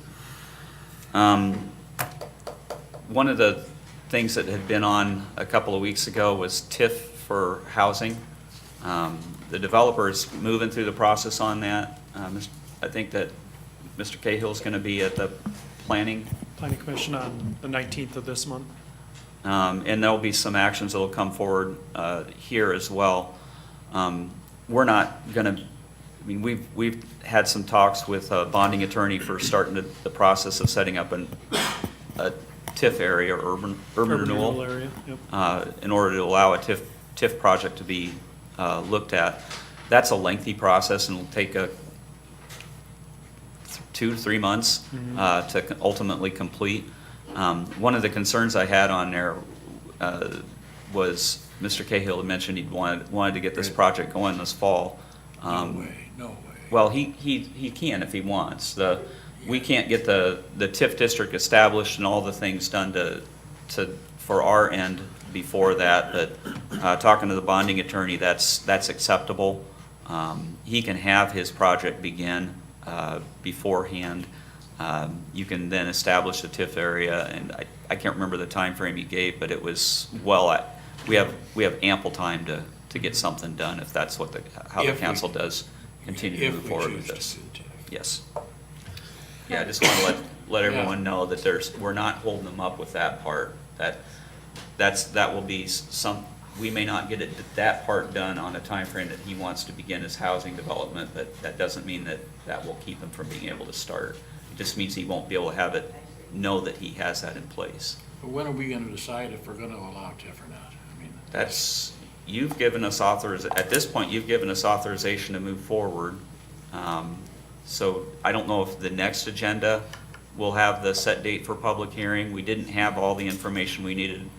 One of the things that had been on a couple of weeks ago was TIF for housing. The developer's moving through the process on that. I think that Mr. Cahill's going to be at the Planning Commission on the 19th of this month. And there'll be some actions that'll come forward here as well. We're not going to, I mean, we've had some talks with a bonding attorney for starting the process of setting up a TIF area, or urban renewal area. Yep. in order to allow a TIF project to be looked at. That's a lengthy process and will take 2 to 3 months to ultimately complete. One of the concerns I had on there was Mr. Cahill had mentioned he wanted to get this project going this fall. No way. Well, he can if he wants. We can't get the TIF district established and all the things done for our end before that, but talking to the bonding attorney, that's acceptable. He can have his project begin beforehand. You can then establish a TIF area, and I can't remember the time frame he gave, but it was we have ample time to get something done if that's how the council does continue to move forward with this. Yes. Yeah, I just want to let everyone know that we're not holding them up with that part. That will be we may not get that part done on a time frame that he wants to begin his housing development, but that doesn't mean that will keep him from being able to start. It just means he won't be able to know that he has that in place. But when are we going to decide if we're going to allow TIF or not? I mean, You've given us at this point, you've given us authorization to move forward. So I don't know if the next agenda will have the set date for public hearing. We didn't have all the information we needed